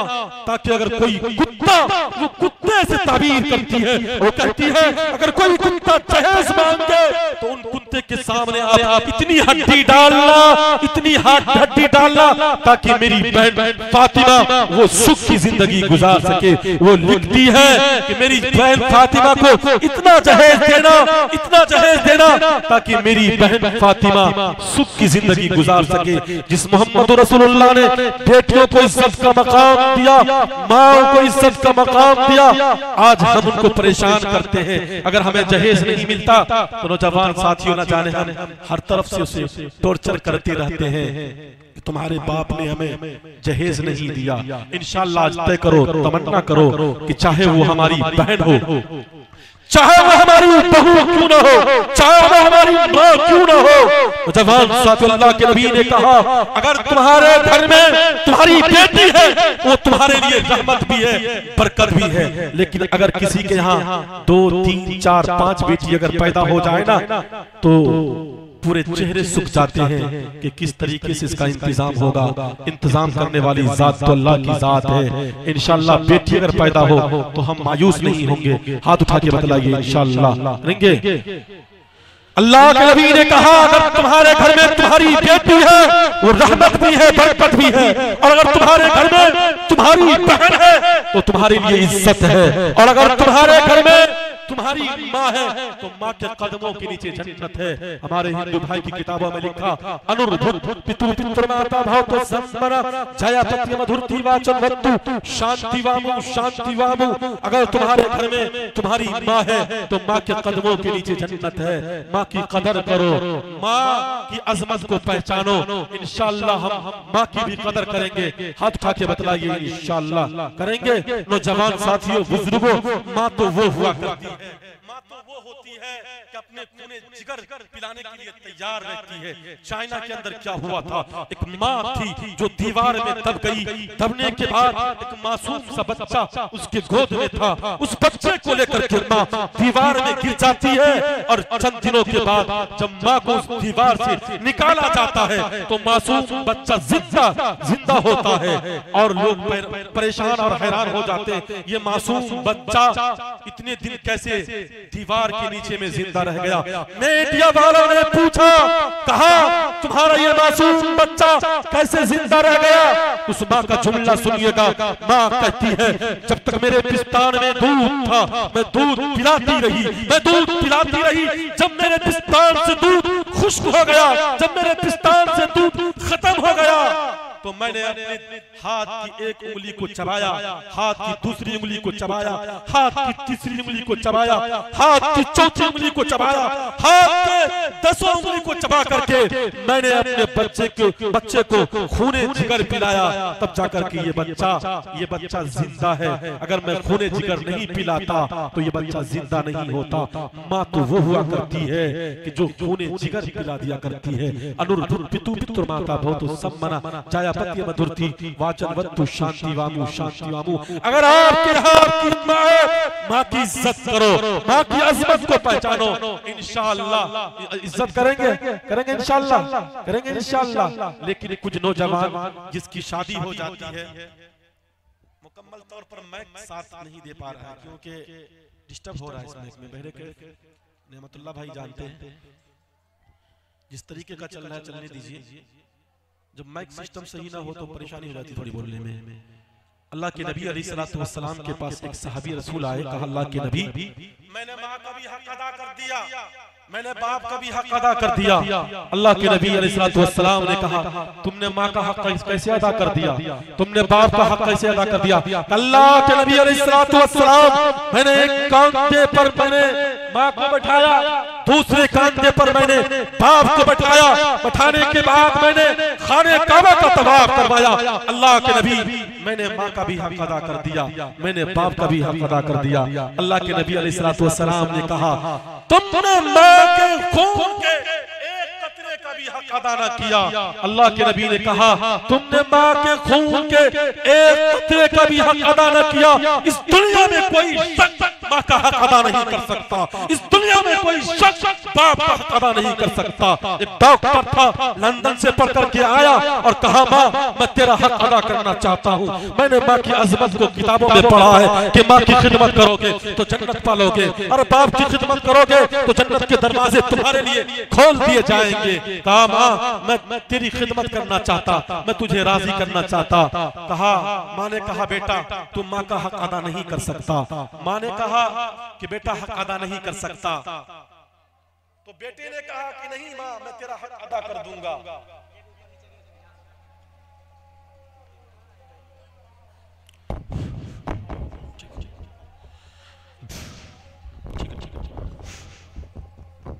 ताकि अगर कोई कुत्ता, वो कुत्ते से ताबीर करती है, वो कहती है अगर कोई कुत्ता जहेज मांगे तो उन कुत्ते के सामने आप इतनी हड्डी डालना, इतनी हड्डी डालना ताकि मेरी बहन फातिमा वो सुख की जिंदगी गुजार सके। वो लिखती है कि मेरी बहन फातिमा को इतना जहेज देना, इतना जहेज देना ताकि मेरी बहन फातिमा सुख की जिंदगी गुजार सके। जिस मोहम्मद रसूलुल्लाह ने बेटियों को इज्जत का मकाम दिया, माओ को इज्जत का मकाम दिया, आज हम उनको परेशान करते हैं। अगर हमें जहेज नहीं मिलता तो नौजवान साथियों न जाने हम हर तरफ से उसे टॉर्चर करते रहते हैं। तुम्हारे बाप ने हमें जहेज नहीं दिया। इंशाअल्लाह आज तय करो, तमन्ना करो कि चाहे वो हमारी बहन हो, चाहे वो हमारी बहू क्यों ना हो, चाहे वो हमारी माँ क्यों ना हो। जवान साथ अल्लाह के नबी ने कहा अगर तुम्हारे घर में तुम्हारी बेटी है वो तुम्हारे लिए रहमत भी है, बरकत भी है। लेकिन अगर किसी के यहाँ 2, 3, 4, 5 बेटी अगर पैदा हो जाए ना तो पूरे चेहरे सूख जाते हैं कि किस तरीके से इसका इंतजाम होगा। इंतजाम करने वाली जात तो अल्लाह की जात है। इंशाअल्लाह बेटी अगर पैदा हो तो हम मायूस नहीं होंगे। हाथ उठा के बतलाइए इंशाअल्लाह करेंगे। अल्लाह के नबी ने कहा अगर तुम्हारे घर में तुम्हारी बेटी है वो रहमत भी है, बरकत भी है, और अगर तुम्हारे घर में तुम्हारी बहन है तो तुम्हारे लिए इज्जत है, और अगर तुम्हारे घर में तुम्हारी माँ है तो माँ के कदमों के नीचे जन्नत है। हमारे हिंदू भाई की किताबों में लिखा अनुर्धुत पितु पितृमाता भाव तो संस्मरा छाया पत्य मधुरती वाचन वत्तु शांति वामु शांति वामु। अगर तुम्हारे घर में तुम्हारी माँ है तो माँ के कदमों के नीचे जन्नत है। माँ की कदर करो, माँ की अजमत को पहचानो। इंशाअल्लाह हम माँ की भी कदर करेंगे। हाथ उठा के बतलाइए इंशाअल्लाह करेंगे। नौजवान साथियों, बुजुर्गों, माँ तो वो हुआ करती है, माँ तो वो होती है कि अपने खूने जिगर पिलाने के लिए तैयार रहती है। चाइना के अंदर क्या हुआ था, एक माँ थी जो दीवार में दब गई। दबने के बाद एक मासूम सा बच्चा उसके गोद में था। उस बच्चे को लेकर के माँ दीवार में गिर जाती है और चंद दिनों के बाद जब माँ को उस दीवार से निकाला जाता है तो मासूम बच्चा जिंदा होता है और लोग परेशान और हैरान हो जाते हैं ये मासूम बच्चा इतने दिन कैसे दीवार के नीचे में जिंदा रह गया। मीडिया वालों ने पूछा, कहा तुम्हारा ये मासूम बच्चा कैसे जिंदा रह गया। उस माँ का जुमला सुनिएगा। माँ कहती है जब तक मेरे पिस्तान में दूध था मैं दूध पिलाती रही, मैं दूध पिलाती रही। जब मेरे पिस्तान से दूध खुश्क हो गया, जब मेरे पिस्तान से दूध खत्म हो गया तो मैंने अपने हाथ की एक उंगली को चबाया, हाथ की दूसरी उंगली को चबाया, हाथ की तीसरी उंगली को चबाया, हाथ की चौथी उंगली को चबाया, हाथ के 10 उंगली को चबा करके मैंने अपने बच्चे को खूने जिगर पिलाया। तब जाकर के ये बच्चा जिंदा है। अगर मैं खूने जिगर नहीं पिलाता तो ये बच्चा जिंदा नहीं होता। माँ तो वो हुआ करती है कि जो खूने जिगर पिला दिया करती है। अनुर्धुत पितु पितृमाता भवतु सम्मना छाया पत्य मधुरती वाचन वत्तु शांति वामु शांति वामु। अगर आपके आपकी माँ है, माँ की इज्जत करो, माँ की अजमत को पहचानो। इंशाअल्लाह इज्जत करेंगे इंशाअल्लाह करेंगे इंशाअल्लाह। लेकिन कुछ नौजवान जिसकी शादी हो जाती है मुकम्मल तौर पर माइक साथ नहीं दे पा रहा है क्योंकि डिस्टर्ब हो रहा है इस माइक में। बहरे के नेमतुल्लाह भाई जानते हैं जिस तरीके का चल रहा है चलने दीजिए। जब माइक सिस्टम सही ना हो तो परेशानी हो जाती थोड़ी बोलने में। अल्लाह के नबी अलैहिस्सलातु वस्सलाम के पास एक सहाबी रसूल आए। कहा अल्लाह के नबी मैंने माँ का भी हक अदा कर दिया, मैंने बाप का भी हक अदा कर दिया। अल्लाह के नबी अलैहिस्सलातु वस्सलाम ने कहा तुमने माँ का हक कैसे अदा कर दिया, तुमने बाप का हक कैसे अदा कर दिया। अल्लाह के नबी अलैहिस्सलातु वस्सलाम मैंने एक कांधे पर मैंने माँ को बैठाया, दूसरे कांधे पर मैंने बाप को बैठाया, बैठाने के बाद मैंने खाने काबा का तवाफ करवाया। अल्लाह के नबी मैंने माँ का भी हक अदा कर दिया, मैंने बाप का भी हक अदा कर दिया। अल्लाह के नबी अलैहिस्सलातु वस्सलाम ने कहा तुमने माँ के खून के एक कतरे का भी हक अदा न किया। अल्लाह के नबी ने कहा तुमने माँ के खून के एक कतरे का भी हक अदा न किया, इस दुनिया में कोई शख्स माँ का हक अदा नहीं कर सकता, इस दुनिया में कोई शख्स बाप का हक अदा नहीं कर सकता। एक डॉक्टर था, लंदन से पढ़ करके आया और कहा माँ मैं तेरा हक अदा करना चाहता हूँ। मैंने माँ की अजमत को किताबों में पढ़ा है कि माँ की खिदमत करोगे तो जन्नत पालोगे, और बाप की खिदमत करोगे तो जन्नत के दरवाजे तुम्हारे लिए खोल दिए जाएंगे। कहा माँ मैं तेरी खिदमत करना चाहता, मैं तुझे राजी करना चाहता। कहा माँ ने कहा बेटा तुम माँ का हक अदा नहीं कर सकता। माँ ने कहा कि बेटा हक अदा नहीं कर सकता, तो बेटे ने कहा कि नहीं माँ मैं तेरा हक अदा कर दूंगा।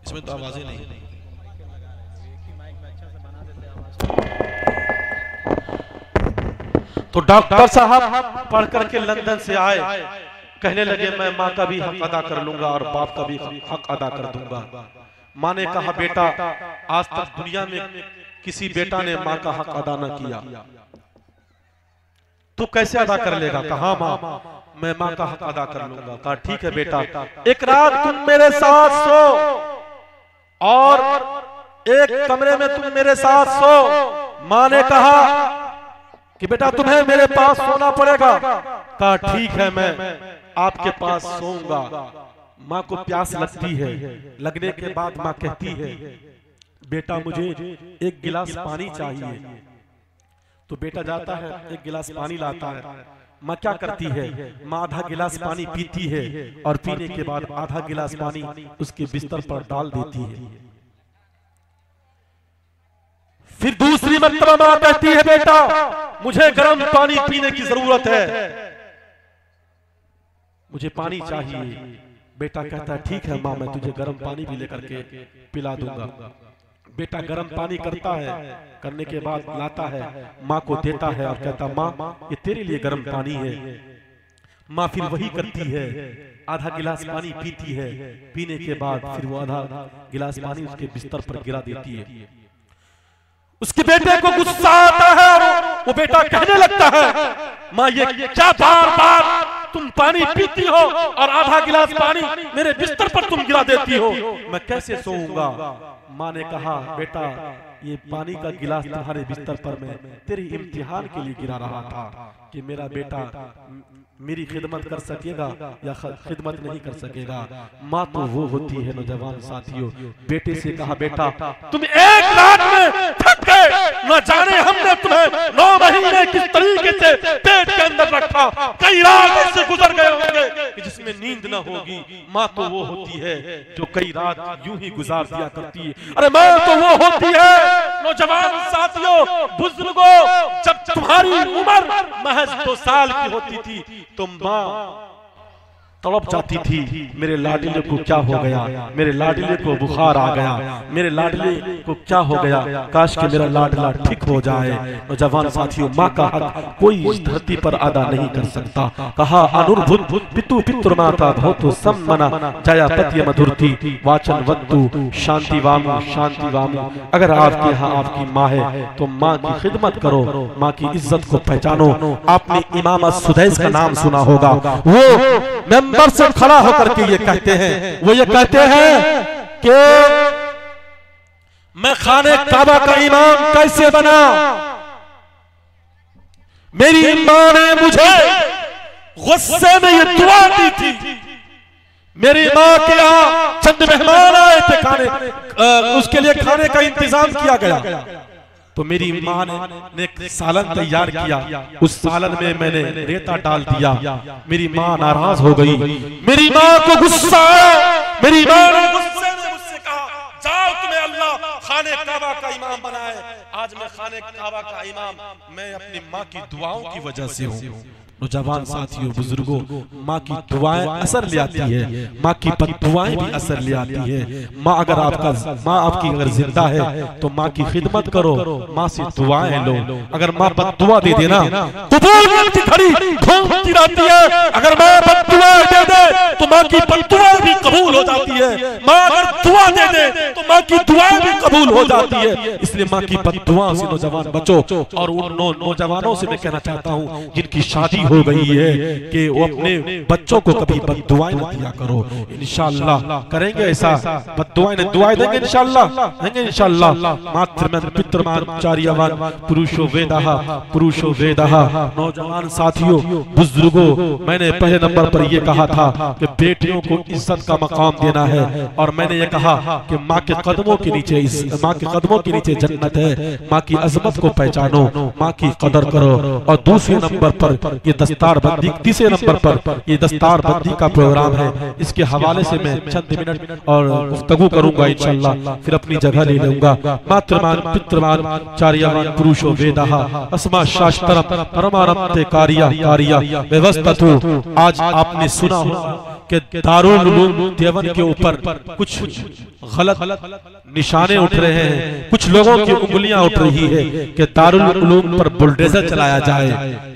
इसमें तो आवाजें नहीं। तो डॉक्टर साहब पढ़ करके लंदन से आए, कहने लगे मैं माँ का भी हक अदा कर लूंगा और बाप का भी हक अदा कर दूंगा। माँ ने कहा बेटा आज तक दुनिया में किसी बेटा ने माँ का हक अदा न किया, तू कैसे अदा कर लेगा? कहा माँ मैं माँ का हक अदा कर लूंगा। कहा ठीक है बेटा, एक रात तुम मेरे साथ सो और एक कमरे में तुम मेरे साथ सो। माँ ने कहा कि बेटा तुम्हें मेरे पास सोना पड़ेगा। कहा ठीक है मैं आपके पास सोऊंगा। माँ को प्यास लगती है, लगने के बाद माँ कहती है बेटा मुझे एक गिलास पानी चाहिए। तो बेटा जाता है एक गिलास पानी लाता है। माँ क्या करती है, माँ आधा गिलास पानी पीती है और पीने के बाद आधा गिलास पानी उसके बिस्तर पर डाल देती है। फिर दूसरी मर्तबा माँ कहती है बेटा मुझे गर्म पानी पीने की जरूरत है, मुझे पानी चाहिए। बेटा कहता है ठीक है माँ मैं तुझे गर्म पानी भी लेकर के पिला दूंगा। बेटा गर्म पानी करता है, करने के बाद लाता है, माँ को देता है और कहता माँ ये तेरे लिए गर्म पानी है। माँ फिर वही करती है, आधा गिलास पानी पीती है, पीने के बाद फिर वो आधा गिलास पानी उसके बिस्तर पर गिरा देती है। उसके बेटे को गुस्सा आता है और वो बेटा कहने लगता है माँ ये क्या बार बार तुम पानी पीती हो और आधा गिलास पानी मेरे बिस्तर पर तुम गिरा देती हो, मैं कैसे सोऊंगा? माँ ने कहा बेटा ये पानी का गिलास तुम्हारे बिस्तर पर मैं तेरी इम्तिहान के लिए गिरा रहा था कि मेरा बेटा मेरी खिदमत कर सकेगा या खिदमत नहीं कर सकेगा। माँ तो वो होती है नौजवान साथियों। बेटे से कहा बेटा तुम एक रात में थक गए, न जाने हमने तुम्हें 9 महीने किस तरीके से पेट के अंदर रखा, कई रात ऐसे गुजर गए होंगे जिसमें नींद न होगी। माँ तो वो होती है जो कई रात यूं ही गुजार दिया करती है। अरे माँ तो वो होती है नौजवान साथियों, बुजुर्गों, जब तुम्हारी उम्र महज 2 साल की होती थी तो माँ तड़प जाती थी मेरे लाडले को क्या हो गया, मेरे लाडले को बुखार आ गया, मेरे लाडले को क्या हो गया, काश कि मेरा लाडला ठीक हो जाए। नौजवान साथियों माँ का हक कोई इस धरती पर अदा नहीं कर सकता। कहा अनुर्भुत पितु पितृमाता भवतु सम्मना जया पत्य मधुरती वाचन वत्तु शांति वामु। अगर आपके यहाँ आपकी माँ है तो माँ की खिदमत करो, माँ की इज्जत को पहचानो। आपने इमाम सुदैस का नाम सुना होगा, वो मेंबर से खड़ा होकर के ये कहते हैं, वो ये कहते हैं कि मैं खाने काबा का इमाम कैसे बना, मेरी मां ने मुझे गुस्से में ये दुआ दी थी। मेरी मां के यहाँ चंद मेहमान आए थे, खाने उसके लिए खाने का इंतजाम किया गया तो मेरी मां ने सालन तैयार किया, उस सालन में मैंने रेता डाल दिया। मेरी मां नाराज हो गई, मेरी मां को गुस्सा आया, मेरी मां ने गुस्से में मुझसे कहा जाओ तुम्हें अल्लाह खाने काबा का इमाम बनाए, आज मैं खाने काबा का इमाम, मैं अपनी माँ की दुआओं की वजह से हूँ। नौजवान साथियों, बुजुर्गों, माँ की दुआएं असर ले आती है, माँ की बद्दुआएं भी असर ले आती है। माँ आपकी अगर जिंदा है तो माँ की खिदमत करो, माँ से दुआएं लो। अगर माँ बद्दुआ दे देना कबूल की घड़ी घूमती रहती है, अगर माँ बद्दुआ दे दे तो माँ की बद्दुआ भी कबूल हो जाती है। माँ अगर दुआ दे दे तो माँ की दुआ भी कबूल हो जाती है। इसलिए माँ की बद्दुआ से नौजवान बचो। और उन नौजवानों से मैं कहना चाहता हूँ जिनकी शादी हो गई है कि वो अपने बच्चों को कभी बद्दुआएं न दिया करो। इंशाअल्लाह करेंगे ऐसा, बद्दुआएं दुआएं देंगे इंशाअल्लाह, देंगे इंशाअल्लाह। मातृमन पितृमान चार्यवान पुरुषो वेदः। नौजवान साथियों, बुजुर्गों, मैंने पहले नंबर पर यह कहा था कि बेटियों को इज्जत का मकाम देना है, और मैंने ये कहा कि माँ के कदमों के नीचे, माँ के कदमों के नीचे जन्नत है। माँ की अजमत को पहचानो, माँ की कदर करो। और दूसरे नंबर पर ये दस्तारबंदी, तीसरे नंबर पर ये दस्तारबंदी का प्रोग्राम है। इसके हवाले से मैं चंद मिनट और गुफ्तगू करूंगा इंशाअल्लाह, फिर अपनी जगह ले लूंगा। मातृमान पितृमान चार्यवान पुरुषो वेदः अस्मा शास्त्रम परमानंते कारिया व्यवस्थतु। आज आपने सुना होगा कि दारुल उलूम देवबंद के ऊपर कुछ गलत निशाने उठ रहे हैं, कुछ लोगों की उंगलियां उठ रही है कि दारुल उलूम पर बुलडोजर चलाया जाए,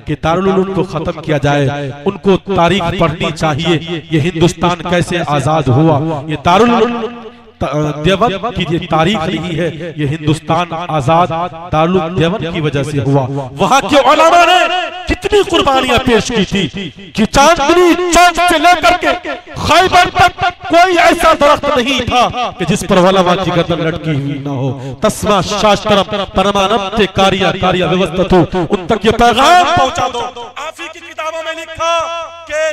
कि दारुल उलूम को खत्म किया जाए। उनको तारीख पढ़नी चाहिए, ये हिंदुस्तान कैसे आजाद हुआ। ये दारुल उलूम देवबंद की ये तारीख नहीं है, ये हिंदुस्तान आजाद दारुल देवबंद की वजह से हुआ। वहां के उलमा ने कितनी कुर्बानियां पेश की थी कि चांदनी चौक से लेकर के खैबर तक कोई ऐसा दरख्त नहीं था कि जिस पर उलमा की गर्दन लटकी हुई ना हो। तस्मा शास्त्रम परमानंते कारिया व्यवस्थतु। उन तक ये पैगाम पहुंचा दो। आप ही की किताबों में लिखा कि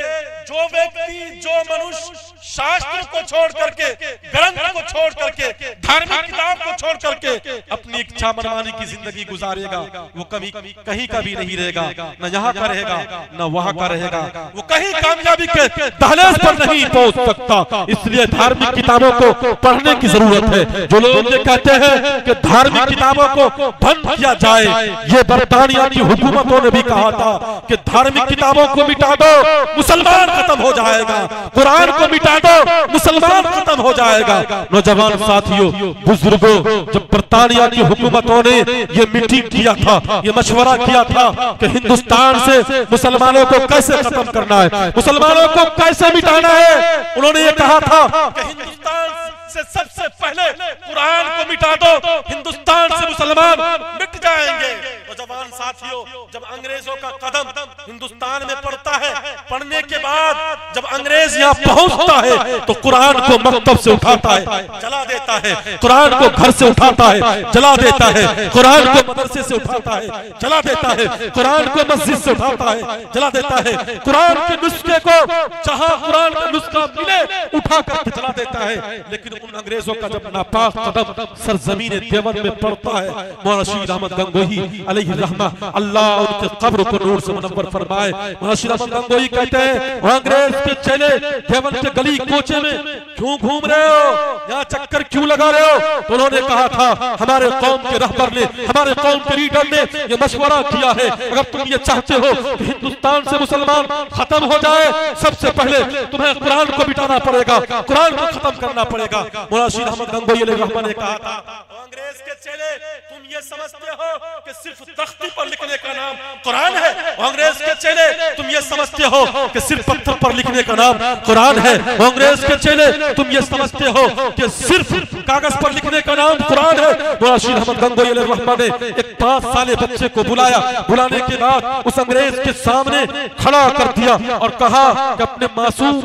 जो व्यक्ति, जो मनुष्य शास्त्र को छोड़ करके, ग्रंथ को छोड़ करके, धार्मिक किताब को छोड़ करके अपनी इच्छा मनमानी की जिंदगी गुजारेगा, वो कभी कहीं का भी नहीं रहेगा, न यहाँ का रहेगा न वहाँ का रहेगा, वो कहीं कामयाबी के दहलीज पर नहीं पहुंच सकता। इसलिए धार्मिक किताबों को पढ़ने की जरूरत है। जो लोग ये कहते हैं कि धार्मिक किताबों को बंद किया जाए, ये बरतानिया की हुकूमतों ने भी कहा था कि धार्मिक किताबों को मिटा दो, मुसलमान खत्म हो जाएगा। कुरान को मिटा दो, मुसलमान खत्म हो जाएगा। नौजवान साथियों, बुजुर्गों, जब बरतानिया की हुकूमतों ने ये मीटिंग किया था, ये मशवरा किया था कि हिंदुस्तान से मुसलमानों को कैसे खत्म करना है, मुसलमानों को कैसे मिटाना है, उन्होंने ये कहा था कि हिंदुस्तान से सबसे पहले कुरान को मिटा दो, हिंदुस्तान से मुसलमान मिट जाएंगे। नौजवान साथियों, जब अंग्रेजों का कदम हिंदुस्तान में पड़ता है, पढ़ने के बाद जब अंग्रेज यहाँ पहुंचता है तो कुरान को मकतब से उठाता है, जला देता है। कुरान को घर से उठाता है, जला देता है। कुरान को मदरसे से उठाता है, जला देता है। कुरान को मस्जिद से उठाता है, जला देता है। कुरान के नुस्खे को जहां कुरान का नुस्खा मिले उठा करके जला देता है। लेकिन उन अंग्रेजों का जब नापाक कदम सरजमीन देवबंद में पड़ता है, मौलाना रशीद अहमद गंगोही अलैहि रहमा, अल्लाह उनके कब्र को नूर से मुनव्वर फरमाए। मौलाना रशीद अहमद गंगोही कहते हैं, वो अंग्रेज के चेले देवबंद के गली कोचे में क्यों घूम रहे हो, यहाँ चक्कर क्यों लगा रहे हो। तो उन्होंने कहा था, हमारे कौम के रहबर ने, हमारे कौम के लीडर ने ये मशवरा किया है, अगर तुम ये चाहते हो कि हिंदुस्तान से मुसलमान खत्म हो जाए, सबसे पहले तुम्हें कुरान को मिटाना पड़ेगा, कुरान को खत्म करना पड़ेगा। मौलाना रशीद अहमद गंगोही अलैहि रहमा ने कहा था, अंग्रेज के चेले तुम ये समझते हो कि सिर्फ तख्ती पर लिखने का नाम कुरान है। अंग्रेज के चेले तुम ये समझते हो कि सिर्फ पत्थर पर लिखने का नाम कुरान है। अंग्रेज के चेले तुम ये समझते हो कि सिर्फ कागज पर लिखने का नाम कुरान है। मौलाना रशीद अहमद गंगोही अलैहि रहमा ने एक 5 साले बच्चे को बुलाया, बुलाने के बाद उस अंग्रेज के सामने खड़ा कर दिया और कहा कि अपने मासूम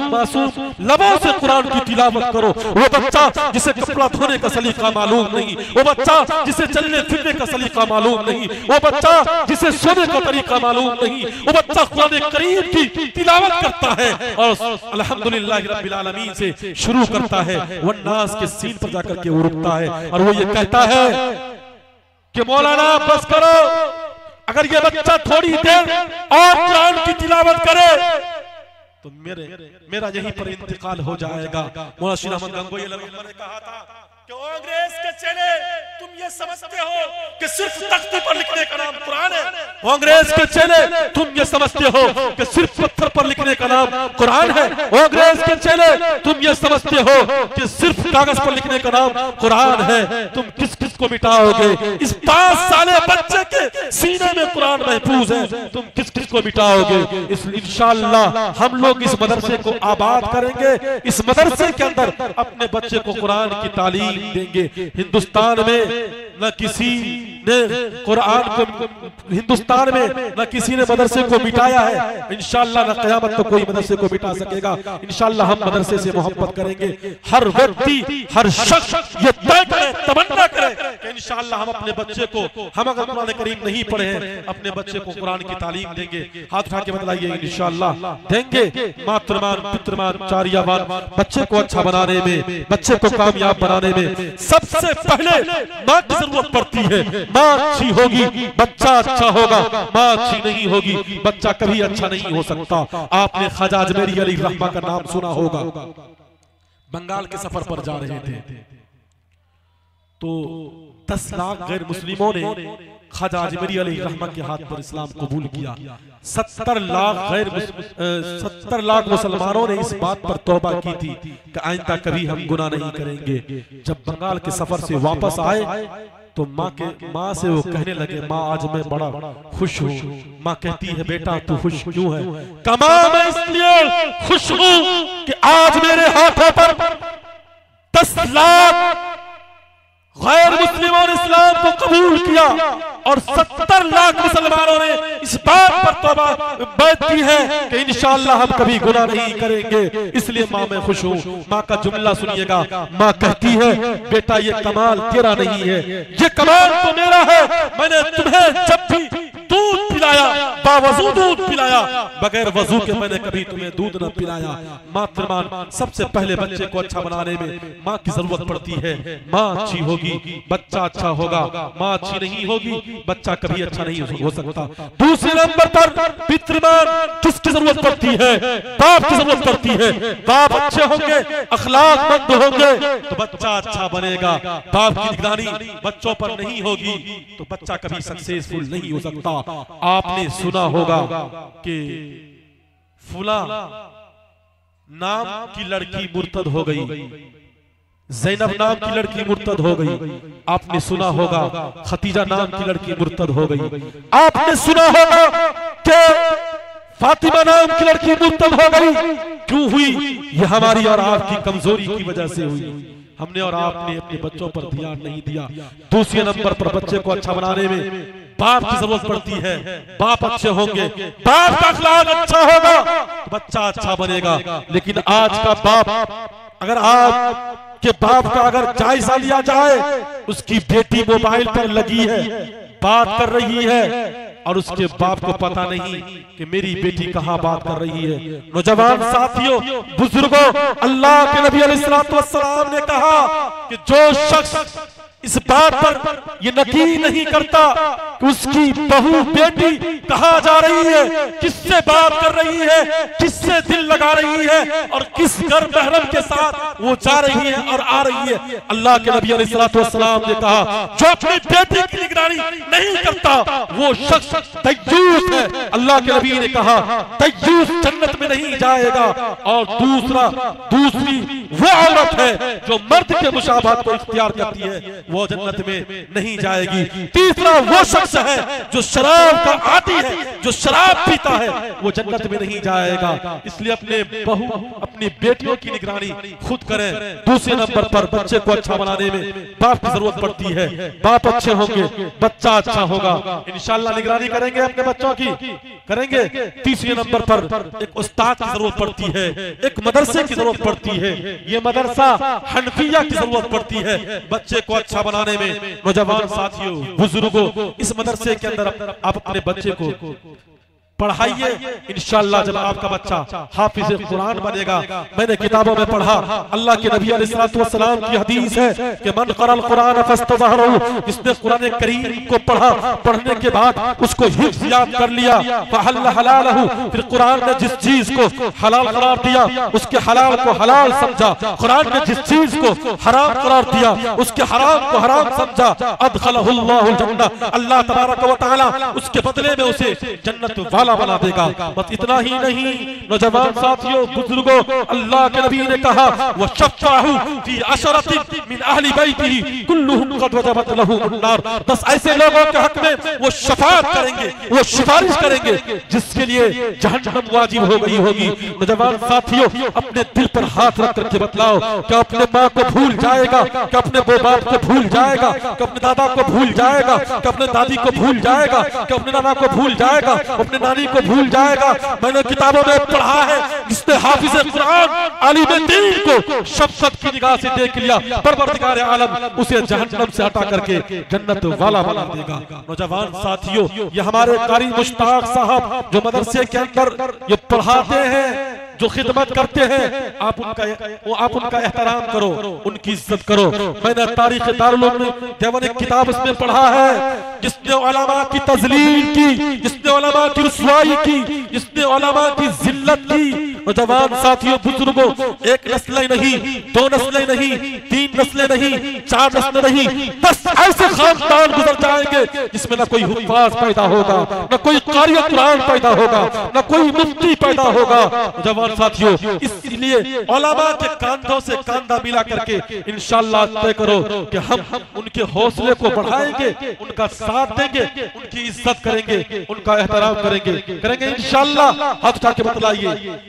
लबों से कुरान की तिलावत करो। वो बच्चा जिसे कपड़ा धोने का सलीका मालूम नहीं, वो बच्चा जिसे चलने फिरने का सलीका मालूम नहीं, वो बच्चा जिसे सोने का तरीका मालूम नहीं, वो बच्चा कुरान करीम की तिलावत करता है और अल्हम्दुलिल्लाह रब्बिल आलमीन से शुरू करता है, वन्नास के सीन पर जाकर के वो रुकता है और वो ये कहता है कि मौलाना बस करो, अगर ये बच्चा थोड़ी देर और कुरान की तिलावत करे तो मेरा यहीं पर इंतकाल हो जाएगा। मौलाना रशीद अहमद गंगोही ने कहा था कि अंग्रेज के चेले तुम ये समझते हो कि सिर्फ तख्ती पर लिखने का नाम कुरान है। अंग्रेज के चेले तुम ये समझते हो कि सिर्फ पत्थर पर लिखने का नाम कुरान है। अंग्रेज के चेले तुम ये समझते हो कि सिर्फ कागज पर लिखने का नाम कुरान है। तुम किस किस को मिटाओगे? इस 5 साले बच्चे के सीने में कुरान महफूज है, तुम किस किस को मिटाओगे? इस इंशाअल्लाह हम लोग इस मदरसे को आबाद करेंगे। इस मदरसे के अंदर अपने बच्चे को कुरान की तालीम देंगे। हिंदुस्तान में न किसी ने कुरान को, हिंदुस्तान में न किसी ने मदरसे को मिटाया है। इंशाअल्लाह न क़यामत को कोई मदरसे को मिटा सकेगा। इंशाअल्लाह हम मदरसे से मोहब्बत करेंगे। हर व्यक्ति, हर शख्स ये तय करे, तमन्ना करे कि इंशाअल्लाह हम अपने बच्चे को, हम अगर कुरान करीम नहीं पढ़े हैं, अपने बच्चे को कुरान की तालीम देंगे। हाथ उठा के बतलाइए इंशाअल्लाह देंगे। मातृमान, पितृमान, चारियावान, बच्चे को अच्छा बनाने में, बच्चे को कामयाब बनाने में सबसे पहले माँ की जरूरत पड़ती है। माँ अच्छी होगी बच्चा अच्छा होगा, माँ अच्छी नहीं होगी बच्चा कभी अच्छा नहीं हो सकता। आपने ख्वाजा अजमेरी अली रहमा का नाम सुना होगा। बंगाल के सफर पर जा रहे थे तो 10 लाख गैर मुस्लिमों ने ख्वाजा अजमेरी अली रहमा के हाथ पर इस्लाम कबूल किया। 70 लाख मुसलमानों ने इस बात पर तौबा की थी कि आइंदा कभी हम गुनाह नहीं करेंगे। जब बंगाल के सफर से वापस आए तो माँ से वो कहने लगे, माँ आज मैं बड़ा खुश हूँ। माँ कहती है, बेटा तू खुश क्यों है? कमा मैं इसलिए खुश हूँ कि आज मेरे हाथों पर 10 लाख गैर मुस्लिमों ने इस्लाम को कबूल किया और 70 लाख मुसलमानों ने इस बात पर तौबा बैत की है कि इंशाअल्लाह हम कभी गुनाह नहीं करेंगे। इसलिए माँ मैं खुश हूँ। माँ का जुमला सुनिएगा। माँ कहती है, बेटा ये कमाल तेरा नहीं है, ये कमाल तो मेरा है। मैंने तुम्हें जब भी दूध पिलाया, बावजू दूध पिलाया, बगैर वजू के मैंने कभी तुम्हें दूध न पिलाया। मातृमान, सबसे पहले बच्चे को अच्छा बनाने में माँ की जरूरत पड़ती है। माँ अच्छी होगी बच्चा अच्छा होगा, माँ अच्छी नहीं होगी बच्चा कभी अच्छा नहीं हो सकता। दूसरे नंबर पर पितृमान, किसकी जरूरत पड़ती है? बाप की जरूरत पड़ती है। बाप अच्छे होंगे, अखलाकमंद होंगे तो बच्चा अच्छा बनेगा। बाप की निगरानी बच्चों पर नहीं होगी तो बच्चा कभी सक्सेसफुल नहीं हो सकता। आपने सुना होगा कि फुला नाम की लड़की मुर्तद हो गई, ज़ैनब नाम की लड़की मुर्तद हो गई। आपने सुना होगा खतीजा नाम की लड़की मुर्तद हो गई। आपने सुना होगा कि फातिमा नाम की लड़की मुर्तद हो गई। क्यों हुई? यह हमारी और आपकी कमजोरी की वजह से हुई। हमने और आपने अपने बच्चों पर ध्यान नहीं दिया। दूसरे नंबर पर बच्चे को अच्छा बनाने में बाप की जरूरत पड़ती है। बाप अच्छे होंगे, बाप का अखलाक अच्छा होगा तो बच्चा अच्छा बनेगा। लेकिन आज का बाप, अगर आज के बाप का अगर जायजा लिया जाए, उसकी बेटी मोबाइल पर लगी है, बात कर रही है और उसके बाप को पता नहीं कि मेरी बेटी कहाँ बात कर रही है। नौजवान साथियों, बुजुर्गों, अल्लाह के नबी अलैहिस्सलातु वस्सलाम ने कहा कि जो शख्स इस बात पर ये यकीन नहीं करता कि उसकी बहू बेटी कहाँ जा रही है, किससे बात कर रही है, किससे दिल लगा रही है और किस घर महरम के साथ वो जा रही है और आ रही है, अल्लाह के नबी अलैहिस्सलातु वस्सलाम ने कहा जो अपनी बेटी की निगरानी नहीं करता वो शख्स तय्यूस है। अल्लाह के नबी ने कहा तय्यूस जन्नत में नहीं जाएगा। और दूसरी वो औरत है जो मर्द के मुशाबहत को इख्तियार करती है, वो जन्नत में नहीं जाएगी। तीसरा वो शख्स है जो शराब का आदी है, जो शराब पीता है, वो जन्नत में नहीं जाएगा। इसलिए अपने बहू, अपनी बेटियों की निगरानी खुद करें। दूसरे नंबर पर बच्चे को अच्छा बनाने में बाप की जरूरत पड़ती है। बाप अच्छे होंगे, बच्चा अच्छा होगा। इंशाअल्लाह निगरानी करेंगे अपने बच्चों की, करेंगे। तीसरे नंबर पर एक उस्ताद की जरूरत पड़ती है, एक मदरसे की जरूरत पड़ती है। ये मदरसा हनफिया की जरूरत पड़ती है बच्चे को अच्छा बनाने में। नौजवान साथियों, बुजुर्गों, इस मदरसे के अंदर आप अपने बच्चे को पढ़ाइए। इंशाअल्लाह जब आपका बच्चा हाफिज कुरान बनेगा, मैंने किताबों में पढ़ा, अल्लाह के नबी अलैहिस्सलाम की हदीस है कि मन क़रअल कुरान फस्तज़हरहु, जिसने कुरान करीम को पढ़ा, पढ़ने के बाद उसको हिफ्ज़ याद कर लिया, फहल्ल हलालहु, फिर कुरान ने जिस चीज को हलाल करार दिया उसके हलाल को हलाल समझा, कुरान ने जिस चीज को हराम करार दिया उसके हराम को हराम समझा, अदखलहुल्लाहुल जन्नह, अल्लाह तबारक व तआला उसके बदले में उसे जन्नत वाला बना देगा। बस इतना ही नहीं नौजवान साथियों, बुजुर्गों, अल्लाह के नबी ने कहा वशफ़अहु फी अशरतिन मिन अहली बैतिही कुल्लुहुम क़द वजबत लहु अन्नार, 10 ऐसे लोगों के हक में वो शफाअत करेंगे, वो सिफारिश करेंगे जिसके लिए जहन्नम वाजिब हो गई होगी। नौजवान साथियों, अपने दिल पर हाथ रख करके बतलाओ, क्या अपने माँ को भूल जाएगा, क्या अपने बो बाप को भूल जाएगा, क्या अपने दादा को भूल जाएगा, क्या अपने दादी को भूल जाएगा, क्या अपने नाना को भूल जाएगा, अपने नानी को भूल जाएगा। मैंने किताबों में पढ़ा है, जिसने हाफिज कुरान आलिम दीन को शफ़क़त की निगाह से देख लिया, परवरदिगार आलम उसे जहन्नम से हटा करके जन्नत वाला बना देगा। नौजवान साथियों, ये हमारे कारी मुश्ताक साहब जो मदरसे के अंदर ये पढ़ाते हैं, जो खिदमत करते हैं, आप उनका एहतराम करो, उनकी इज्जत करो। मैंने तारीख दारुल उलूम देवान एक किताब इसमें पढ़ा है, जिसने उलमा की तज़लील की, जिसने उलमा की रुसवाई की, जिसने उलमा की जिल्लत की। नौजवान साथियों, बुजुर्गों, एक नस्लें नहीं, 2 नस्लें नहीं, 3 नस्लें नहीं, 4 नस्लें नहीं, 10 ऐसे खानदान गुजर जाएंगे जिसमें न कोई हुफ़ाज़ पैदा होगा, न कोई कारी कुरान पैदा होगा, न कोई मुफ्ती पैदा होगा। नौजवान साथियों, इसलिए उलमा के कांधों से कांधा मिला करके इंशाअल्लाह तय करो कि हम उनके हौसले को बढ़ाएंगे, उनका साथ देंगे, उनकी इज्जत करेंगे, उनका एहतराम करेंगे इंशाअल्लाह। हाथ उठा के बतलाइए।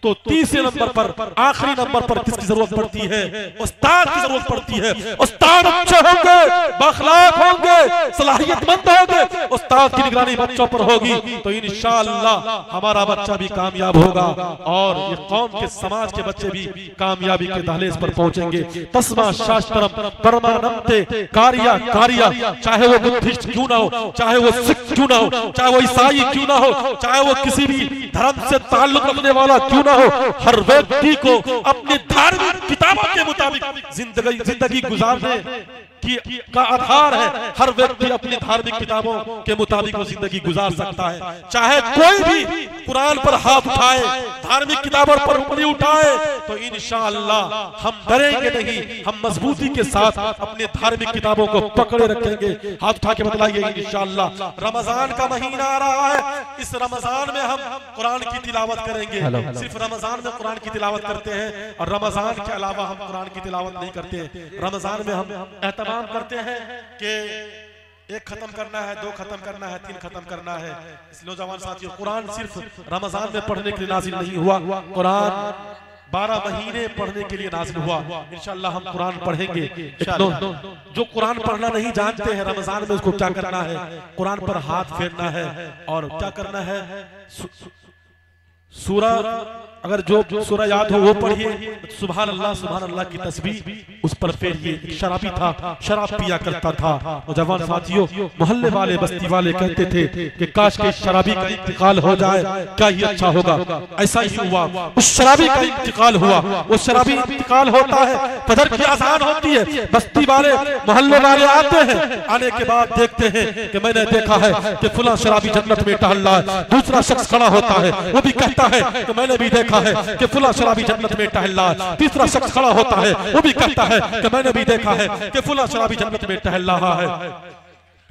तो तीसरे नंबर पर, आखिरी नंबर पर किसकी जरूरत पड़ती है? उस्ताद की जरूरत पड़ती है। उस्ताद अच्छे होंगे, बाखलाक होंगे, सलाहियतमंद होंगे, उस्ताद की निगरानी बच्चों पर होगी तो इंशाअल्लाह हमारा बच्चा भी कामयाब होगा और ये कौम के समाज के बच्चे भी कामयाबी के दहलीज पर पहुंचेंगे। तस्मा शास्त्रम परमानंते कारिया कारिया, चाहे वो बुद्धिस्ट क्यों ना हो, चाहे वो सिख क्यों ना हो, चाहे वो ईसाई क्यों ना हो, चाहे वो किसी भी धर्म से ताल्लुक रखने वाला क्यों ना हो, हर व्यक्ति को अपनी धार्मिक किताबों के मुताबिक जिंदगी गुजारने का आधार है। हर व्यक्ति अपनी धार्मिक किताबों के मुताबिक वो जिंदगी गुजार सकता है। चाहे कोई भी कुरान पर हाथ उठाए, धार्मिक किताबों पर उंगली उठाए, तो इंशाअल्लाह हम डरेंगे नहीं, हम मजबूती के साथ अपनी धार्मिक किताबों को पकड़े रखेंगे। हाथ उठा के बताइए इंशाअल्लाह। रमजान का महीना आ रहा है, इस रमजान में हम कुरान की तिलावत करेंगे। सिर्फ रमजान में कुरान की तिलावत करते हैं और रमजान के अलावा हम कुरान की तिलावत नहीं करते। रमजान में हम एहतमाम करते हैं कि 1 खत्म करना है, 2 खत्म करना है, 3 खत्म करना है। इसलिए नौजवान साथियों, कुरान सिर्फ रमजान में पढ़ने के लिए नाजिल नहीं हुआ, कुरान 12 महीने पढ़ने के लिए नाजिल हुआ। इंशाअल्लाह हम कुरान पढ़ेंगे। जो कुरान पढ़ना नहीं जानते हैं, रमजान में उसको क्या करना है? कुरान पर हाथ फेरना है और क्या करना है? सूरह, अगर जो सूरह याद हो वो पढ़िए। सुभान अल्लाह की तस्बीह उस पर फेरिए। शराबी था, शराब पिया करता था। नौजवान साथियों, मोहल्ले वाले, बस्ती वाले कहते थे कि काश के शराबी का इंतकाल हो जाए, क्या ही अच्छा होगा। ऐसा ही हुआ, उस शराबी का इंतकाल हुआ। वो शराबी इंतकाल होता है, फजर की अज़ान होती है, बस्ती वाले, मोहल्ले वाले आते हैं। आने के बाद देखते हैं कि मैंने देखा है कि फुला शराबी जन्नत में टहल रहा है। दूसरा शख्स खड़ा होता है, वो भी कहता है कि मैंने भी देखा है कि फुला शराबी जन्नत में टहल रहा है। तीसरा शख्स खड़ा होता है, वो भी कहता है कि मैंने भी देखा है कि फुला शराबी जन्नत में टहल रहा है।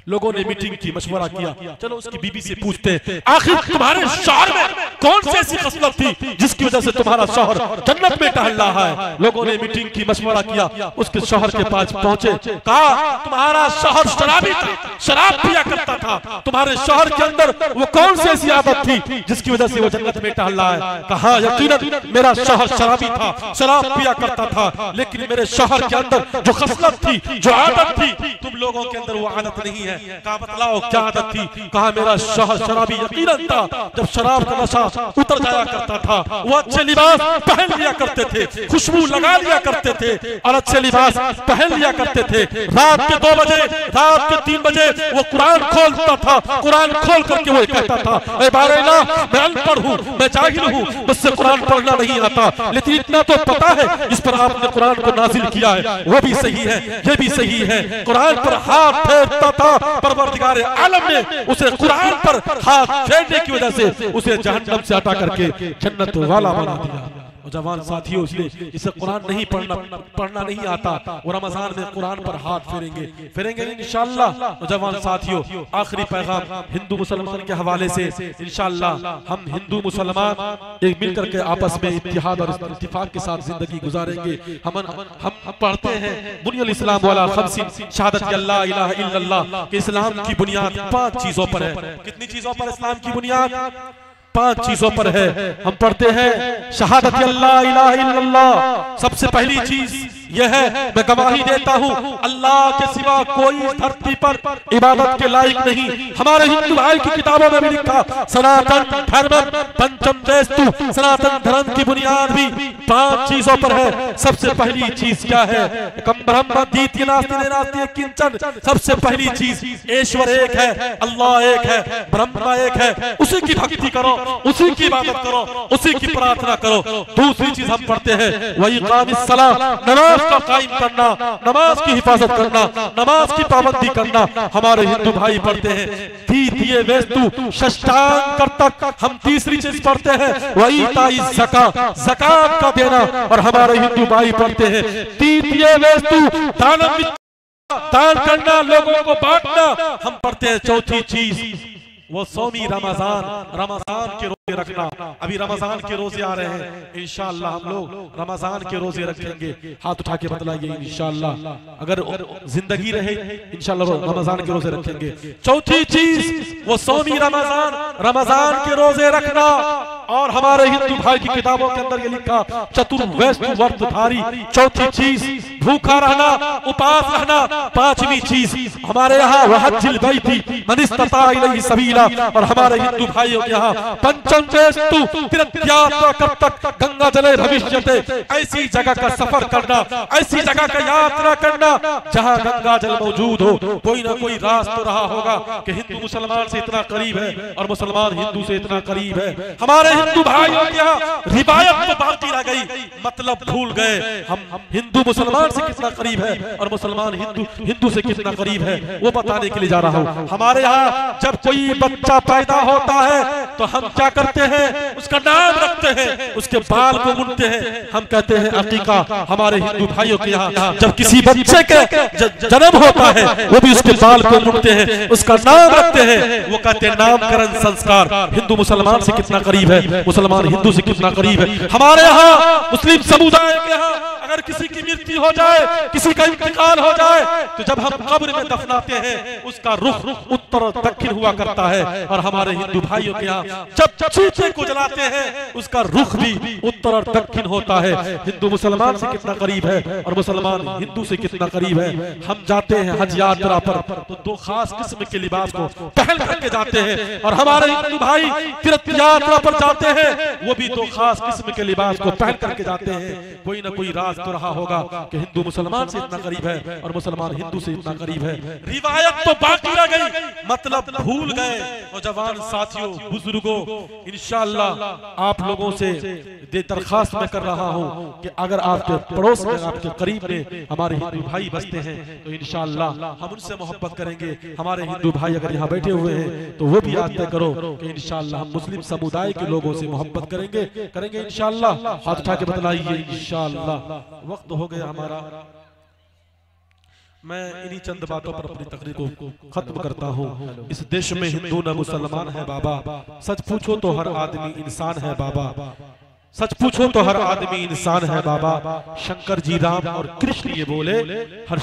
लोगों ने मीटिंग की, मशवरा किया, चलो उसकी बीबी से पूछते हैं आखिर तुम्हारे शौहर में कौन सी ऐसी खसलत थी जिसकी वजह से तुम्हारा शौहर जन्नत में टहल रहा है। लोगों ने मीटिंग की, मशवरा किया, उसके शौहर के पास पहुंचे, कहा तुम्हारा शौहर शराबी था, शराब पिया करता था। तुम्हारे शौहर के अंदर वो कौन सी ऐसी आदत थी जिसकी वजह से वो जन्नत में टहल रहा है? कहा यकीनन मेरा शौहर शराबी था, शराब पिया करता था, लेकिन मेरे शौहर के अंदर जो खसलत थी, जो आदत थी, तुम लोगों के अंदर वो आदत नहीं है। है। कहा बतलाओ क्या आदत थी? कहा मेरा शराबी यकीनन था, जब शराब का नशा उतर जाया करता था वो अच्छे लिबास पहन लिया करते थे, खुशबू लगा लिया करते थे और अच्छे लिबास पहन लिया करते थे। रात के 2 बजे, रात के 3 बजे वो कुरान खोलता था, कुरान खोल करके वो कहता था, ऐ बारेला मैं अनपढ़ हूँ, मैं जाहिल हूँ, मुझसे कुरान पढ़ना नहीं आता, लेकिन इतना तो पता है जिस पर आपने कुरान को नाजिल किया है वो भी सही है, ये भी सही है। कुरान पर हाथ फेरता था, परवरदिगार आलम ने उसे कुरान पर हाथ फेरने की वजह से उसे जहन्नम से हटा करके जन्नत वाला बना दिया। जवान साथियों, इसलिए इसे कुरान नहीं पढ़ना नहीं आता, वो रमजान में कुरान पर हाथ फेरेंगे इंशाअल्लाह। जवान साथियों, आखिरी पैगाम हिंदू मुसलमान के हवाले से, इंशाअल्लाह हम हिंदू मुसलमान एक मिलकर के आपस में इत्तिहाद और इत्तिफाक के साथ जिंदगी गुजारेंगे। हम पढ़ते हैं बुनियल इस्लाम वाला खमसिन, शहादत अल्लाह इलाहा इल्लल्लाह के इस्लाम की बुनियाद 5 चीजों पर है। कितनी चीजों पर इस्लाम की बुनियाद? 5 चीजों पर है। हम पढ़ते हैं शहादत अल्लाह इलाहा इल्लल्लाह, सबसे पहली चीज यह है मैं गवाही देता हूँ अल्लाह के सिवा कोई धरती पर इबादत के लायक नहीं। हमारे हिंदू भाई की किताबों में भी लिखा सनातन धर्म पंचम देस्तु, सनातन धर्म की बुनियाद भी 5 चीजों पर है। सबसे पहली चीज क्या है? कम ब्रह्म द्वितीय नास्ति नास्ति किंचन। सबसे पहली चीज ईश्वर एक है, अल्लाह एक है, ब्रह्म एक है, उसी की भक्ति करो, उसी की इबादत करो, उसी की प्रार्थना करो। दूसरी चीज हम पढ़ते हैं वही इकामिस सलाह, नमाज का कायम करना, नमाज की हिफाजत करना, नमाज की पाबंदी करना। हमारे हिंदू भाई पढ़ते हैं द्वितीय वेस्तु षष्ठांग कर्तक। हम तीसरी चीज पढ़ते हैं वही ताई ज़कात, ज़कात का देना। और हमारे हिंदू भाई पढ़ते हैं तृतीय वेस्तु दान करना, लोगों को बांटना। हम पढ़ते हैं चौथी चीज वो सौमी रमजान, रमजान के रोजे रखना। अभी रमजान के रोजे आ रहे हैं, इंशाअल्लाह हम लोग रमजान के रोजे रखेंगे। हाथ उठा के बतलाइए इंशाअल्लाह, अगर जिंदगी रहे इंशाअल्लाह रमजान के रोजे रखेंगे। चौथी चीज वो सौमी रमजान, रमजान के रोजे रखना। और हमारे हिंदू भाई की किताबों के अंदर ये लिखा चतुर्वेस्तु व्रतधारी। चौथी चीज भूखा रहना, उपास रहना। पांचवी चीज हमारे यहाँ वहज्जिल बैती मन इस्तता इलैहि सबीला। और हमारे हिंदू भाइयों के यहाँ पंचम वेस्तु तीर्थयात्रा कर्तक गंगा जले भविष्यते। ऐसी जगह का सफर करना, ऐसी जगह का यात्रा करना जहाँ गंगा जल मौजूद हो। कोई ना कोई राज तो रहा होगा कि हिंदू मुसलमान से इतना करीब है और मुसलमान हिंदू से इतना करीब है। हमारे हिंदू भाइयों के यहाँ रिवायत तो बाकी रह गई, मतलब भूल गए हम हिंदू मुसलमान से कितना करीब है और मुसलमान हिंदू से कितना करीब है, वो बताने के लिए जा रहा हूँ। हमारे यहाँ जब कोई बच्चा पैदा होता है तो हम क्या करते हैं? उसका नाम रखते हैं, उसके बाल को मुड़ते हैं, हम कहते हैं अकीका। हमारे हिंदू भाइयों के यहाँ जब किसी बच्चे के जन्म होता है वो भी उसके बाल को मुड़ते हैं, उसका नाम रखते हैं, वो कहते हैं नामकरण संस्कार। हिंदू मुसलमान से कितना करीब है, मुसलमान हिंदू से कितना करीब है। हमारे यहाँ मुस्लिम समुदाय के यहाँ अगर किसी की मृत्यु हो जाए, किसी का इंतकाल हो जाए, तो जब हम कब्र में दफनाते हैं उसका रुख उत्तर और दक्षिण हुआ करता है। और हमारे हिंदू भाइयों के यहाँ जब चीते को जलाते हैं उसका रुख भी उत्तर और दक्षिण होता है। हिंदू मुसलमान से कितना करीब है और मुसलमान हिंदू से कितना करीब है। हम जाते हैं हज यात्रा पर तो 2 खास किस्म के लिबास को पहन करके जाते हैं। और हमारे हिंदू भाई तीर्थ यात्रा पर जाते हैं वो भी 2 खास किस्म के लिबास को पहन करके जाते हैं। कोई ना कोई राज तो रहा होगा कि हिंदू मुसलमान से इतना करीब है और मुसलमान हिंदू से इतना करीब है। रिवायत तो बाकी रह गई, मतलब भूल गए। और जवान साथियों, बुजुर्गों, इंशाअल्लाह आप लोगों से दरखास्त मैं कर रहा हूं कि अगर आपके पड़ोस में, आपके करीब में हमारे हिंदू भाई बसते हैं तो इंशाअल्लाह हम उनसे मोहब्बत करेंगे। हमारे हिंदू भाई अगर यहाँ बैठे हुए हैं तो वो भी याद तय करो कि इंशाअल्लाह हम मुस्लिम समुदाय के लोगों से मोहब्बत करेंगे इंशाअल्लाह। हाथ उठा के बतलाइए इंशाअल्लाह। वक्त हो गया हमारा, मैं इन्हीं चंद बातों पर अपनी तकरीर को खत्म करता हूँ। इस देश में हिंदू न मुसलमान है बाबा, सच पूछो तो हर आदमी इंसान है बाबा। सच पूछो तो हर आदमी इंसान है बाबा। शंकर जी, राम और कृष्ण ये बोले, हर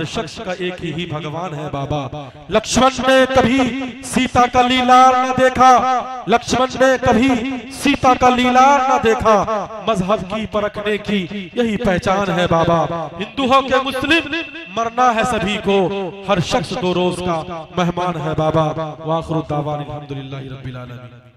शख्स का एक ही भगवान है बाबा। लक्ष्मण ने कभी सीता का लीलार न देखा, लक्ष्मण ने कभी सीता का लीलार न देखा। मजहब की परखने की यही पहचान है बाबा। हिंदू हो के मुस्लिम, मरना है सभी को, हर शख्स 2 रोज का मेहमान है बाबा। वाखिरु दावाना अल्हम्दुलिल्लाहि रब्बिल आलमीन।